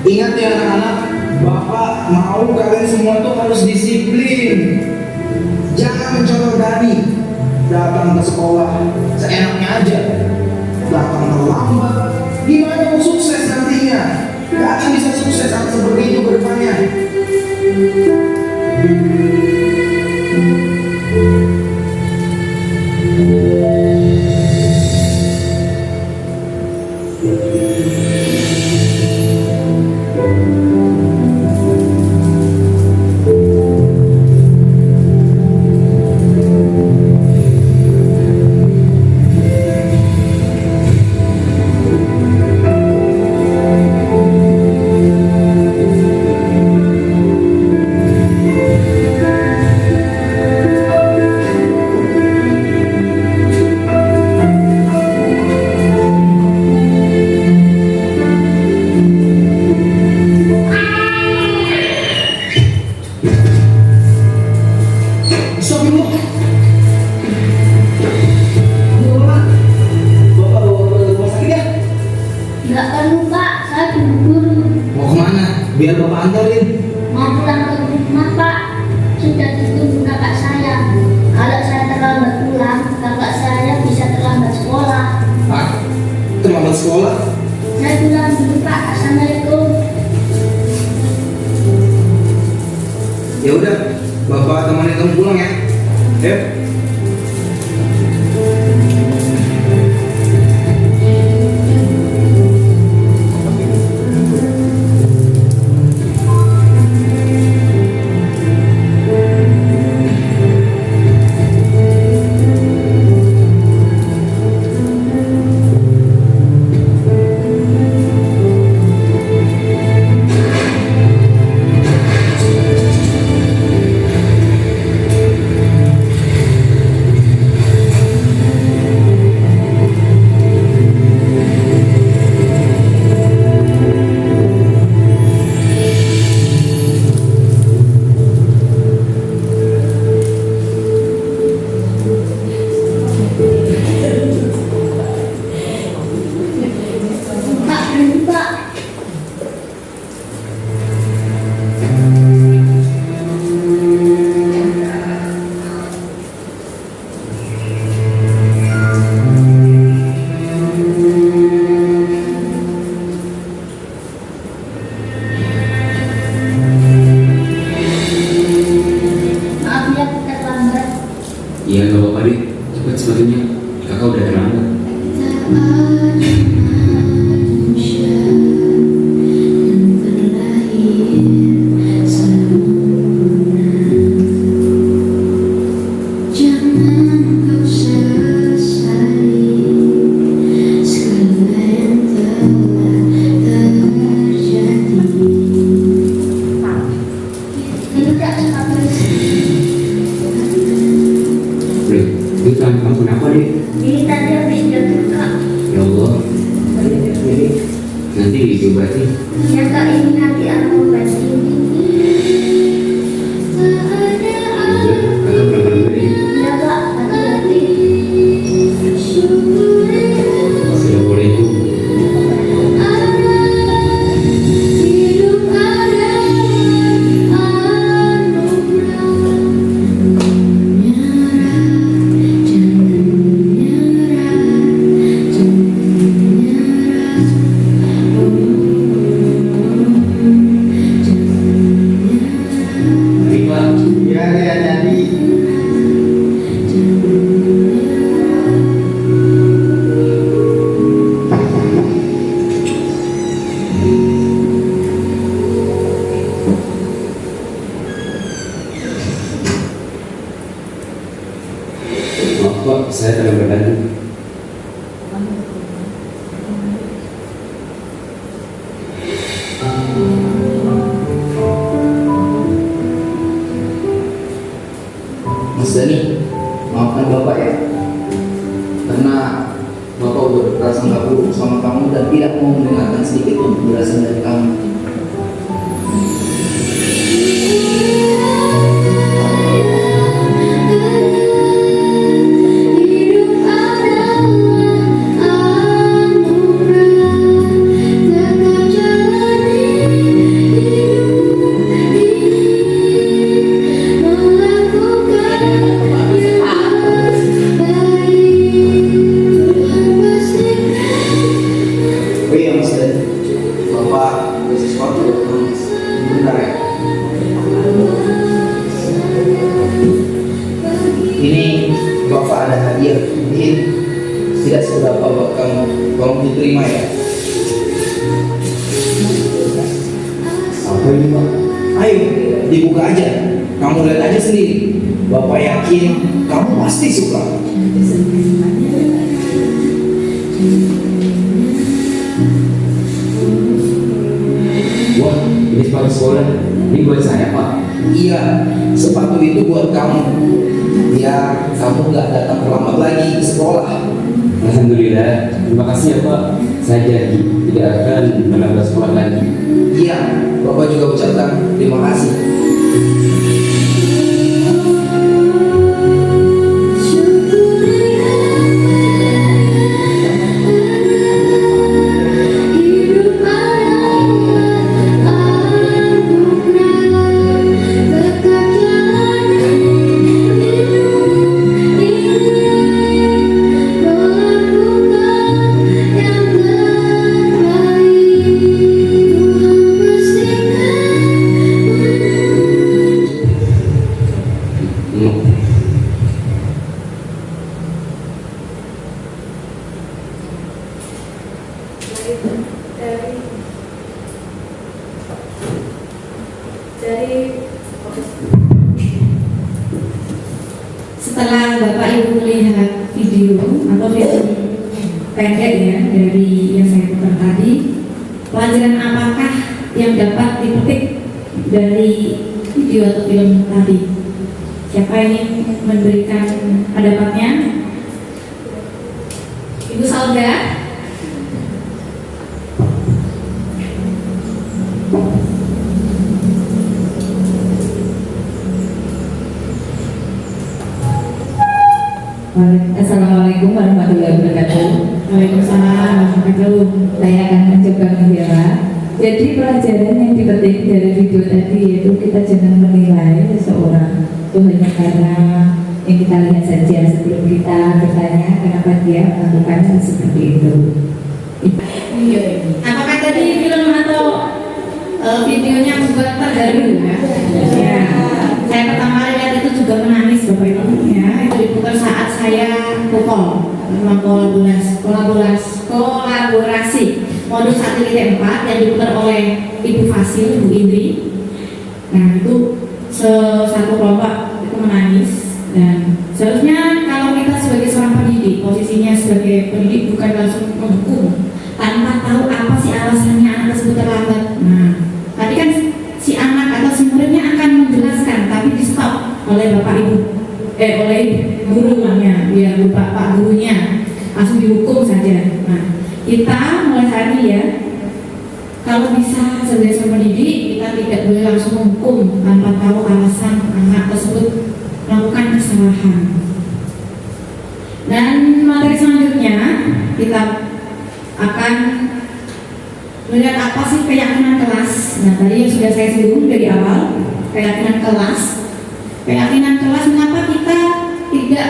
Ingat ya anak-anak, Bapak mau kalian semua tuh harus disiplin. Jangan mencontoh Dani datang ke sekolah seenaknya aja, datang terlambat. Gimana mau sukses nantinya? Gak akan bisa sukses saat seperti itu ke depannya. Nggak perlu Pak, saya buru-buru Mau kemana? Biar Bapak antarin. mau pulang ke rumah Pak. Sudah ditunggu kakak saya. Kalau saya terlambat pulang, kakak saya bisa terlambat sekolah. Hah? Terlambat sekolah? Saya pulang dulu Pak. Assalamualaikum. Ya udah, Bapak temenin kamu pulang ya. Yuk. Gak apa-apa deh, cepet sepatunya. Kakak udah terlambat. Tidak sepatu. Loh, itu tangan kamu kenapa deh? Ini tadi habis jatuh kak. Ya Allah, nanti diobati. Ya kak, ini nanti aku obati. Ya udah, kakak berangkat dulu deh. Ya kak, hati-hati. Assalamualaikum. Mari Pak. Ya, jadi. Maaf Pak, saya terlambat lagi. Mas Dani, maafkan Bapak ya. Karena Bapak udah berprasangka buruk sama kamu dan tidak mau mendengarkan sedikit pun penjelasan dari kamu. Oh iya Mas Dani, Bapak ada sesuatu buat kamu. Bentar ya. Ini Bapak ada hadiah. Ini tidak seberapa buat kamu. Tolong diterima ya. Apa ini Pak? Ayo, dibuka aja. Kamu lihat aja sendiri. Bapak yakin kamu pasti suka. Wah, ini sepatu sekolah. Ini buat saya Pak. Iya, sepatu itu buat kamu. Biar kamu nggak datang terlambat lagi ke sekolah. Alhamdulillah, terima kasih ya Pak. Saya janji tidak akan menambah sekolah lagi. Iya, Bapak juga ucapkan terima kasih. Setelah Bapak Ibu melihat video atau film pendek ya dari yang saya putar tadi, pelajaran apakah yang dapat dipetik dari video atau film tadi? Siapa yang ingin memberikan pendapatnya? Ibu Salda? Assalamualaikum warahmatullahi wabarakatuh. Waalaikumsalam warahmatullahi. Saya akan mencoba menjawab. Jadi pelajaran yang dipetik dari video tadi yaitu kita jangan menilai seseorang itu hanya karena yang kita lihat saja sebelum kita bertanya kenapa dia melakukan hal seperti itu. Apakah tadi film atau videonya membuat terharu ya? Ya. Saya pertama kali lihat itu juga menangis Bapak Ibu ya. Itu diputar saat saya pukul kolaborasi modus 1.4 yang diputar oleh Ibu Fasil, Bu Indri. Nah itu satu kelompok itu menangis, dan seharusnya kalau kita sebagai seorang pendidik, posisinya sebagai pendidik bukan langsung menghukum tanpa tahu apa sih alasannya anak tersebut terlambat. Nah tadi kan si anak atau si muridnya akan menjelaskan, tapi di stop oleh bapak ibu, oleh gurunya, ya bapak gurunya, langsung dihukum saja. Nah kita mulai saat ini ya, kalau bisa sebagai seorang pendidik kita tidak boleh langsung menghukum tanpa tahu alasan anak tersebut melakukan kesalahan. Dan materi selanjutnya kita akan melihat apa sih keyakinan kelas. Nah tadi yang sudah saya singgung dari awal, keyakinan kelas. Keyakinan kelas, mengapa kita tidak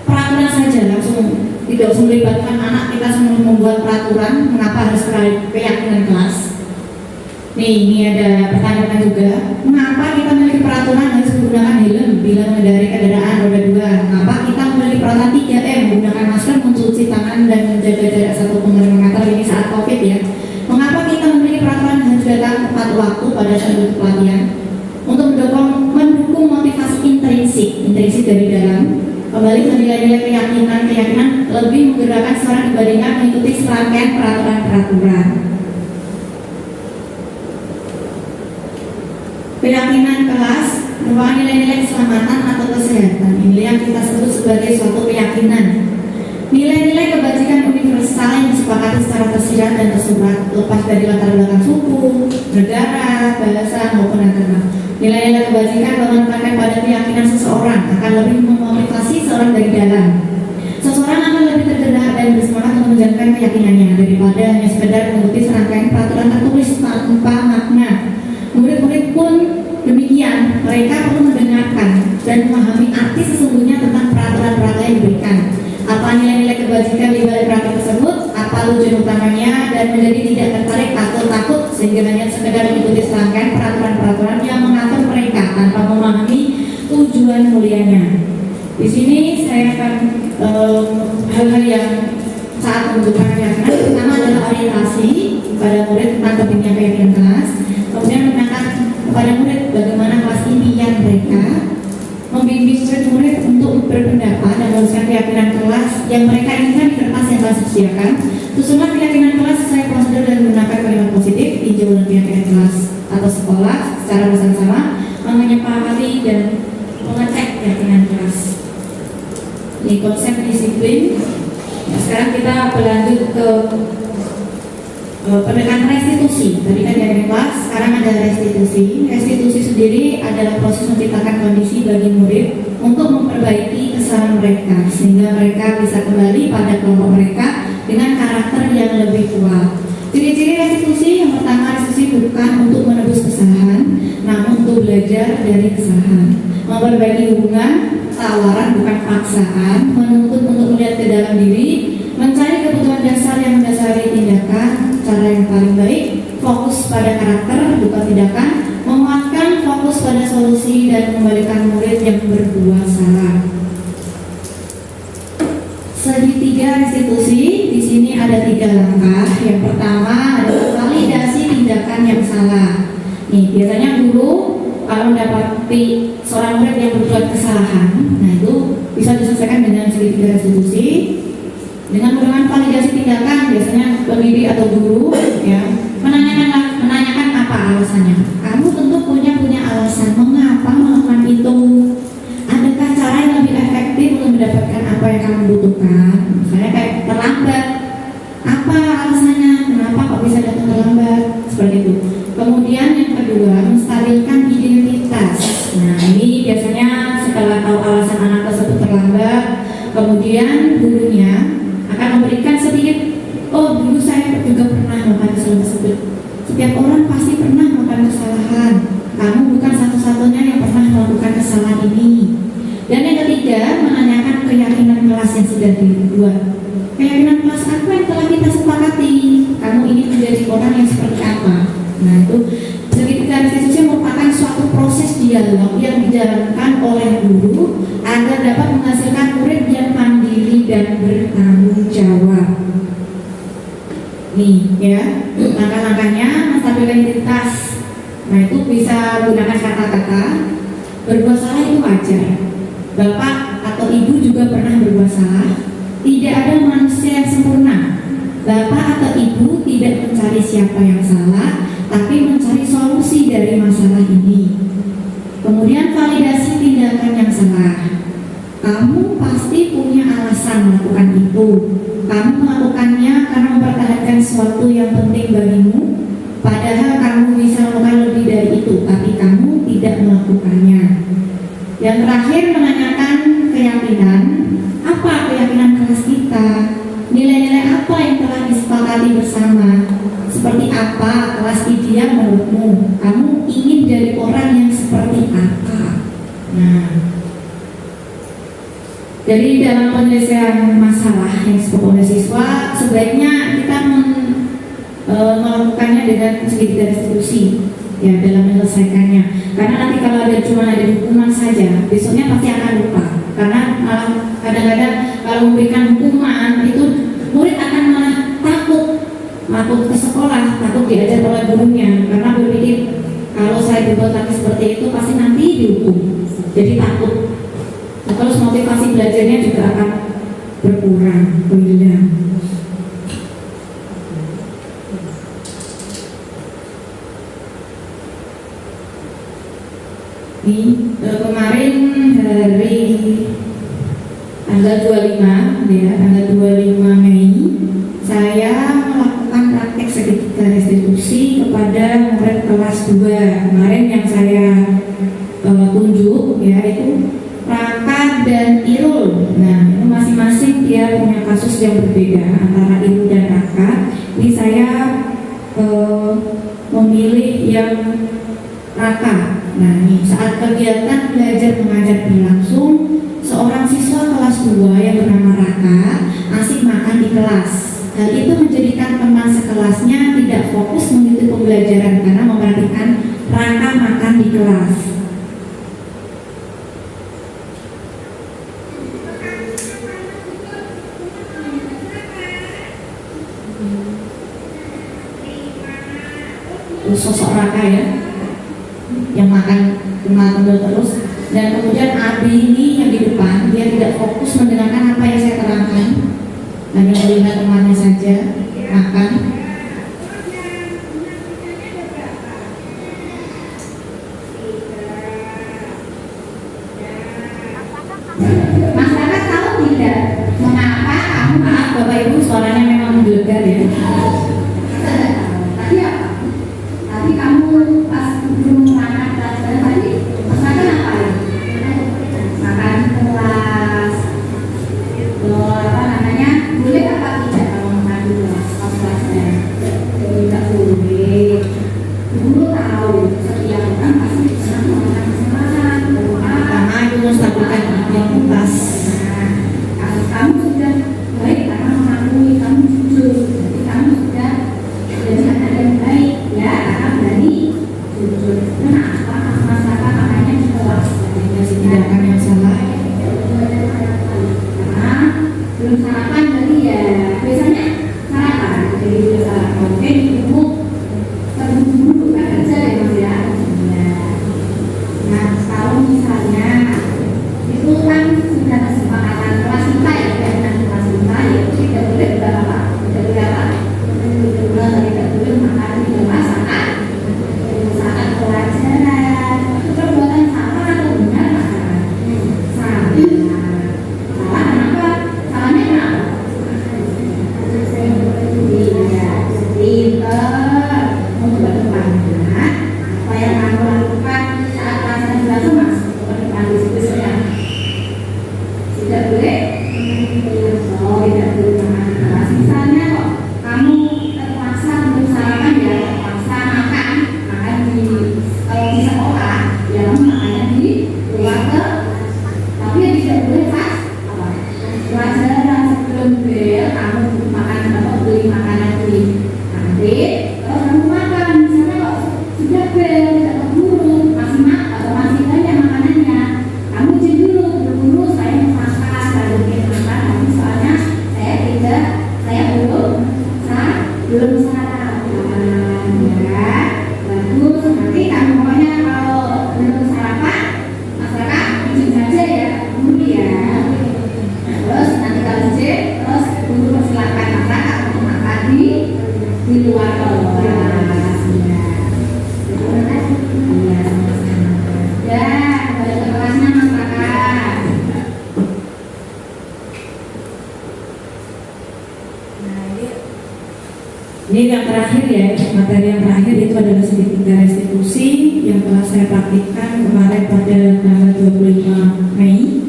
peraturan saja langsung, tidak usah melibatkan anak kita semua membuat peraturan, mengapa harus keyakinan kelas? Nih, ini ada pertanyaan juga, mengapa kita memiliki peraturan harus menggunakan helm bila mengendarai kendaraan roda 2? Mengapa kita memiliki peraturan 3M, menggunakan masker, mencuci tangan dan menjaga jarak 1,5 meter ini saat COVID ya? Mengapa kita memiliki peraturan harus datang tepat waktu pada saat pelatihan? Untuk mendukung motivasi intrinsik dari dalam, kembali ke nilai-nilai keyakinan lebih menggerakkan seorang dibandingkan mengikuti serangkaian peraturan. Keyakinan kelas merupakan nilai-nilai keselamatan atau kesehatan. Ini yang kita sebut sebagai suatu keyakinan. Nilai-nilai kebajikan universal yang disepakati secara tersirat dan tersurat, lepas dari latar belakang suku, negara, bahasa maupun agama. Nilai-nilai kebajikan menekankan pada keyakinan seseorang akan lebih memotivasi seorang dari dalam. Seseorang akan lebih tergerak dan bersemangat untuk menjalankan keyakinannya daripada hanya sekedar mengikuti serangkaian peraturan tertulis tanpa makna. Murid-murid pun demikian, mereka perlu mendengarkan dan memahami arti sesungguhnya tentang peraturan-peraturan yang diberikan. Apa nilai-nilai kebajikan di balik peraturan tersebut, apa tujuan utamanya, dan menjadi tidak tertarik atau takut sehingga hanya sekedar mengikuti serangkaian peraturan-peraturan yang mengatur mereka tanpa memahami tujuan mulianya. Di sini saya akan hal-hal yang saat membutuhkan keyakinan, pertama adalah orientasi pada murid tentang pentingnya keyakinan kelas, kemudian menanyakan kepada murid bagaimana kelas impian mereka, membimbing murid-murid untuk berpendapat dan menuliskan keyakinan kelas yang mereka inginkan di kertas yang telah disediakan. Susunan keyakinan kelas sesuai prosedur dan menggunakan kalimat positif, tinjau dan keyakinan kelas atau sekolah secara bersama-sama, menyepakati dan mengecek keyakinan kelas. Ini konsep disiplin. Nah, sekarang kita berlanjut ke pendekatan restitusi. Tadi kan dari kelas, sekarang ada restitusi. Restitusi sendiri adalah proses menciptakan kondisi bagi murid untuk memperbaiki kesalahan mereka sehingga mereka bisa kembali pada kelompok mereka dengan karakter yang lebih kuat. Ciri-ciri restitusi, yang pertama, restitusi bukan untuk menebus kesalahan, namun untuk belajar dari kesalahan. Memperbaiki hubungan, tawaran bukan paksaan, menuntut untuk melihat ke dalam diri, mencari kebutuhan dasar yang mendasari tindakan, cara yang paling baik, fokus pada karakter bukan tindakan, menguatkan fokus pada solusi dan mengembalikan murid yang berbuat salah. Segitiga restitusi, di sini ada 3 langkah. Yang pertama adalah validasi tindakan yang salah. Nih, biasanya guru kalau mendapati seorang murid yang berbuat kesalahan, nah itu bisa diselesaikan dengan segitiga restitusi. Dengan menggunakan validasi tindakan, biasanya pembimbing atau guru ya menanyakan apa alasannya. Kamu tentu punya alasan mengapa melakukan itu. Adakah cara yang lebih efektif untuk mendapatkan apa yang kamu butuhkan? Misalnya kayak terlambat. Apa alasannya? Kenapa kok bisa datang terlambat? Seperti itu. Kemudian yang kedua, menstabilkan identitas. Nah ini biasanya setelah tahu alasan anak tersebut terlambat, kemudian gurunya akan memberikan sedikit, oh dulu saya juga pernah melakukan kesalahan tersebut. Setiap orang pasti pernah melakukan kesalahan. Kamu bukan satu-satunya yang pernah melakukan kesalahan ini. Dan yang ketiga, menanyakan keyakinan kelas yang sudah dibuat. Keyakinan kelas apa yang telah kita sepakati? Kamu ingin menjadi orang yang seperti apa? Nah itu segitiga restitusi merupakan suatu proses dialog dialog yang dijalankan oleh guru agar dapat menghasilkan murid yang mandiri dan bertanggung jawab. Nih ya, langkah-langkahnya menstabilkan identitas. Nah itu bisa gunakan kata-kata. Berbuat salah itu wajar. Bapak atau ibu juga pernah berbuat salah. Tidak ada manusia yang sempurna. Bapak atau ibu tidak mencari siapa yang salah, tapi mencari solusi dari masalah ini. Kemudian validasi tindakan yang salah. Kamu pasti punya alasan melakukan itu. Kamu melakukannya karena mempertahankan sesuatu yang penting bagimu, padahal kamu bisa melakukan lebih dari itu, tapi kamu tidak melakukannya. Yang terakhir, menanyakan keyakinan. Apa keyakinan kelas kita? Nilai-nilai apa yang telah disepakati bersama? Seperti apa kelas ideal menurutmu? Kamu ingin jadi orang yang seperti apa? Nah, jadi dalam penyelesaian masalah yang disebut oleh siswa, sebaiknya kita melakukannya dengan sedikit restitusi ya dalam menyelesaikannya. Karena nanti kalau cuma ada hukuman saja, besoknya pasti akan lupa. Karena malah kadang-kadang kalau memberikan hukuman itu murid akan malah takut ke sekolah, takut diajar oleh gurunya, karena berpikir kalau saya berbuat lagi seperti itu pasti nanti dihukum. Jadi takut. Terus motivasi belajarnya juga akan berkurang, berhilang. Ini kemarin hari tanggal 25 ya, tanggal 25 Mei saya melakukan praktek segitiga restitusi kepada murid kelas 2. Kemarin yang saya tunjuk ya itu Raka dan Irul. Nah, itu masing-masing dia punya kasus yang berbeda antara Irul dan Raka. Ini saya memilih yang Raka. Nah, ini saat kegiatan belajar mengajar berlangsung, seorang siswa kelas 2 yang bernama Raka asik makan di kelas. Hal itu menjadikan teman sekelasnya tidak fokus mengikuti pembelajaran karena memperhatikan Raka makan di kelas. Sosok Raka ya, yang makan terus, dan kemudian Abi ini yang di depan dia tidak fokus mendengarkan apa yang saya terangkan, hanya melihat temannya saja makan. Masyarakat tahu tidak mengapa kamu, maaf Bapak Ibu suaranya memang menggelegar ya. Tadi apa? Tadi kamu pas belum makan pelajaran tadi makan apa ya? Makan kelas. Apa namanya? Boleh apa tidak kalau makan di kelas? Kelasnya tidak boleh. Guru tahu setiap orang pasti senang makan kesalahan. Karena itu menstabilkan identitas. Kamu sudah baik karena mengakui kamu jujur. Jadi kamu sudah jadi anak yang baik ya, karena berani jujur. Kenapa masalah makanya di kelas tindakan yang salah? Karena belum sarapan tadi ya, biasanya sarapan jadi sudah sarapan. Mungkin ibu terburu-buru kan kerja ya Mas ya. Nah kalau misalnya itu kan sudah kesepakatan kelas kita ya, dengan kelas kita ya tidak boleh berapa, tidak boleh apa, tidak boleh makan di luar saat pelajaran. Perbuatan salah atau benar masalah? Salah. Salah kenapa? Salahnya kenapa? Iya, pinter. Untuk berdepannya apa yang kamu lakukan saat pelajaran berlangsung mas? Berdepan diskusinya tidak boleh. Oh, tidak boleh makan di kelas. Misalnya kok kamu terpaksa untuk sarapan ya, terpaksa makan di sekolah, ya kamu makannya di luar tapi ya tidak boleh pas apa? Pelajaran sebelum bel kamu makan apa, beli makanan di kantin, terus kamu makan. Misalnya kok sudah bel tidak keburu masih makan atau masih Ini yang terakhir ya, materi yang terakhir itu adalah segitiga restitusi yang telah saya praktikkan kemarin pada tanggal 25 Mei.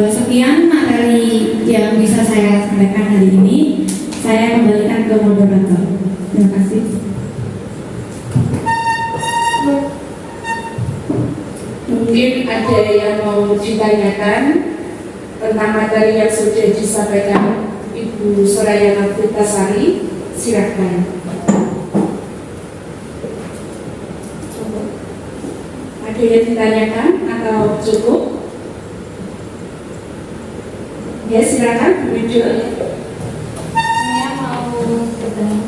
Sekian materi yang bisa saya sampaikan hari ini. Saya kembalikan ke moderator. Terima kasih. Mungkin ada yang mau ditanyakan tentang materi yang sudah disampaikan Ibu Soraya Nafritasari, silakan. Ada yang ditanyakan atau cukup? Ya, silakan Bu Wijo. Saya mau bertanya.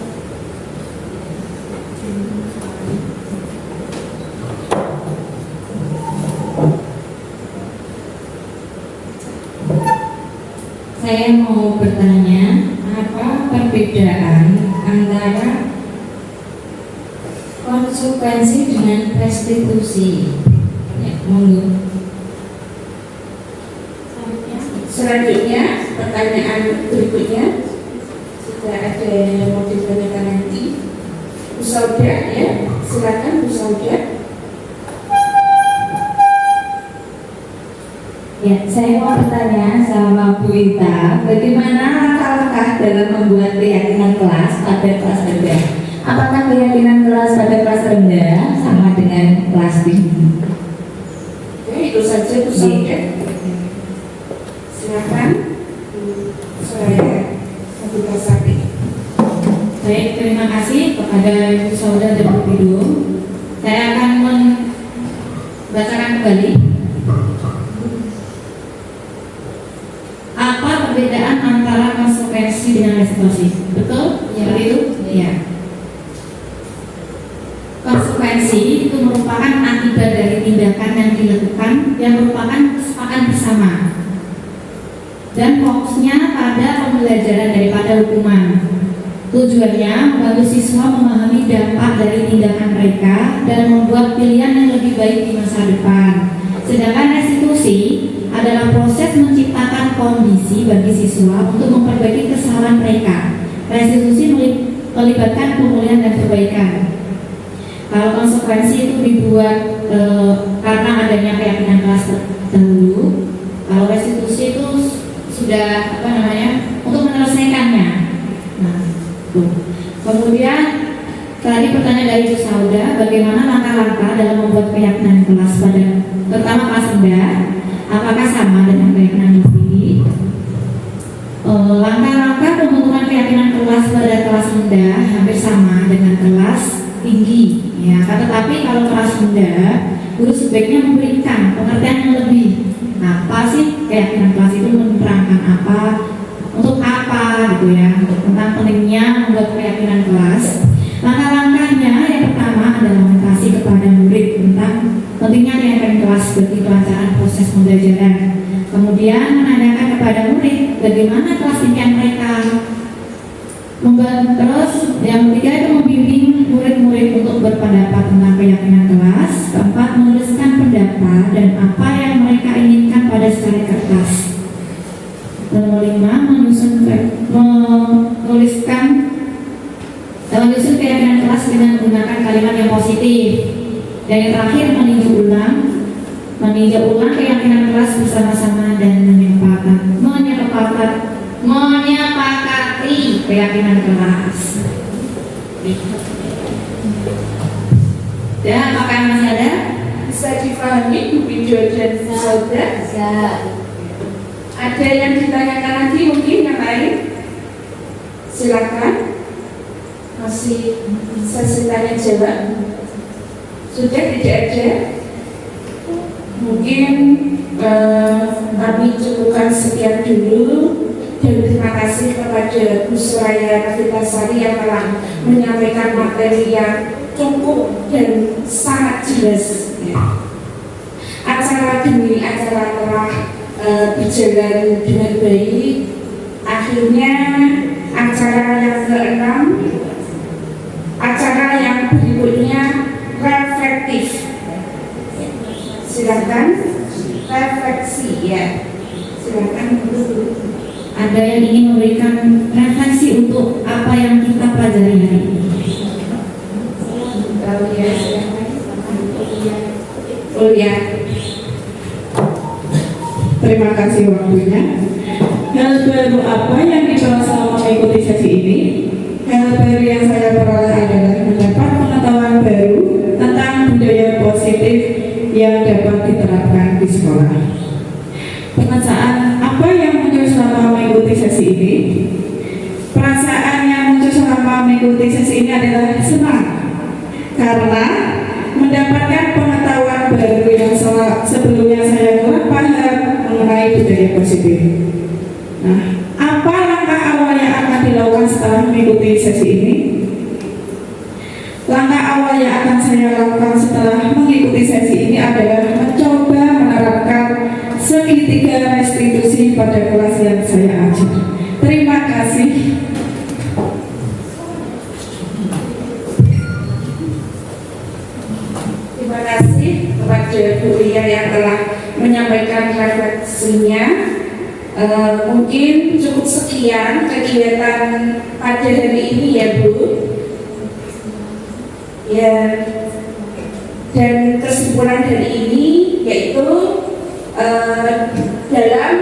Saya mau bertanya, apa perbedaan antara konsekuensi dengan restitusi? Ya, monggo. Selanjutnya, pertanyaan berikutnya sudah ada yang mau ditanyakan nanti. Bu Sauda, ya, silakan Bu Sauda. Ya, saya mau bertanya sama Bu Ita, bagaimana langkah-langkah dalam membuat keyakinan kelas pada kelas rendah? Apakah keyakinan kelas pada kelas rendah sama dengan kelas tinggi? Ya, itu saja Bu Sauda. Silakan Bu Soraya Nafritasari. Baik, terima kasih kepada Ibu Sauda dan Bu Wido. Saya akan membacakan kembali. Apa perbedaan antara konsekuensi dengan restitusi? Betul? Ya. Seperti itu? Ya. Konsekuensi itu merupakan akibat dari tindakan yang dilakukan yang merupakan kesepakatan bersama dan fokusnya pada pembelajaran daripada hukuman. Tujuannya membantu siswa memahami dampak dari tindakan mereka dan membuat pilihan yang lebih baik di masa depan. Sedangkan restitusi adalah proses menciptakan kondisi bagi siswa untuk memperbaiki kesalahan mereka. Restitusi melibatkan pemulihan dan perbaikan. Kalau konsekuensi itu dibuat karena adanya keyakinan kelas terdahulu, kalau restitusi itu sudah untuk menyelesaikannya. Nah, tuh. Kemudian tadi pertanyaan dari Bu Sauda, bagaimana langkah-langkah dalam membuat keyakinan kelas pada terutama kelas rendah? Apakah sama dengan keyakinan kelas tinggi? Langkah-langkah pembentukan keyakinan kelas pada kelas rendah hampir sama dengan kelas tinggi, ya. Tetapi kalau kelas rendah, guru sebaiknya memberikan pengertian yang lebih. Apa sih keyakinan kelas itu, menerangkan apa, untuk apa, gitu ya, tentang pentingnya membuat keyakinan kelas. Langkah-langkahnya yang pertama adalah motivasi kepada murid tentang pentingnya keyakinan kelas bagi kelancaran proses pembelajaran. Kemudian menanyakan kepada murid bagaimana kelas impian mereka. Terus yang ketiga itu membimbing murid-murid untuk berpendapat tentang keyakinan kelas. Keempat, menuliskan pendapat dan apa yang mereka inginkan pada secara kertas. Nomor 5, menyusun keyakinan kelas dengan menggunakan kalimat yang positif. Dan yang terakhir, meninjau ulang keyakinan kelas bersama-sama dan menyepakati keyakinan kelas. Ya, apakah masih ada? Bisa difahami Bu Wijo dan Bu Sauda? Ada yang ditanyakan lagi mungkin yang lain? Silakan. Masih sesi tanya jawab. Sudah tidak ada? Mungkin kami cukupkan sekian dulu. Dan terima kasih kepada Bu Soraya Nafritasari yang telah menyampaikan materi yang cukup dan sangat jelas. Acara demi acara telah berjalan dengan baik. Akhirnya acara yang ke-6, acara yang berikutnya reflektif. Silakan refleksi, ya. Silakan dulu. ada yang ingin memberikan refleksi untuk apa yang kita pelajari hari ini? Ya. Terima kasih waktunya. Hal baru apa yang dibawa selama mengikuti sesi ini? Hal baru yang saya peroleh adalah mendapat pengetahuan baru tentang budaya positif yang dapat diterapkan di sekolah. Perasaan apa yang muncul selama mengikuti sesi ini? Perasaan yang muncul selama mengikuti sesi ini adalah senang karena mendapatkan pengetahuan baru yang sebelumnya saya kurang paham mengenai budaya positif. Nah, apa langkah awal yang akan dilakukan setelah mengikuti sesi ini? Langkah awal yang akan saya lakukan setelah mengikuti sesi ini adalah mencoba menerapkan segitiga restitusi pada kelas yang saya ajar. Terima kasih. Terima kasih kepada Bu Lia yang telah menyampaikan refleksinya. Mungkin cukup sekian kegiatan pada hari ini ya Bu. Ya, dan kesimpulan hari ini yaitu dalam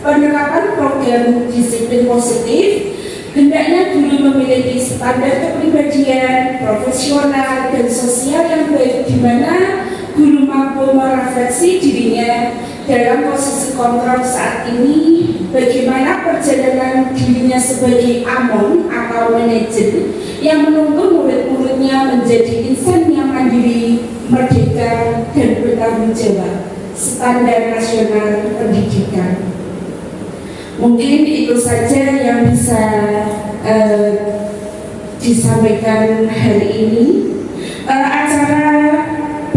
penerapan program disiplin positif, hendaknya guru memiliki standar kepribadian, profesional, dan sosial yang baik, di mana guru mampu merefleksi dirinya dalam posisi kontrol saat ini, bagaimana perjalanan dirinya sebagai amon atau manajer yang menuntun murid-muridnya menjadi insan yang mandiri, merdeka, dan bertanggung jawab. Standar nasional pendidikan. Mungkin itu saja yang bisa disampaikan hari ini. Acara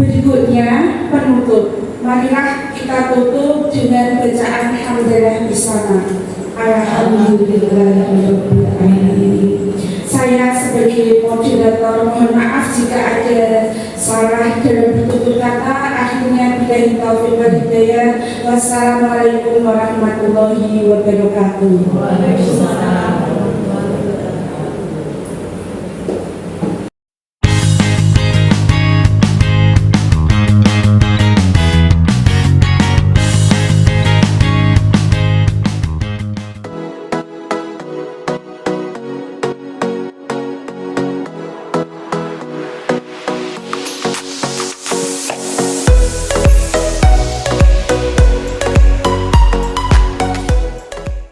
berikutnya penutup. Marilah kita tutup dengan bacaan hamdalah bersama. Alhamdulillahirabbil alamin. Saya sebagai moderator mohon maaf jika ada salah dalam bertutur kata. Akhirnya billahi taufiq wal hidayah. Wassalamualaikum warahmatullahi wabarakatuh.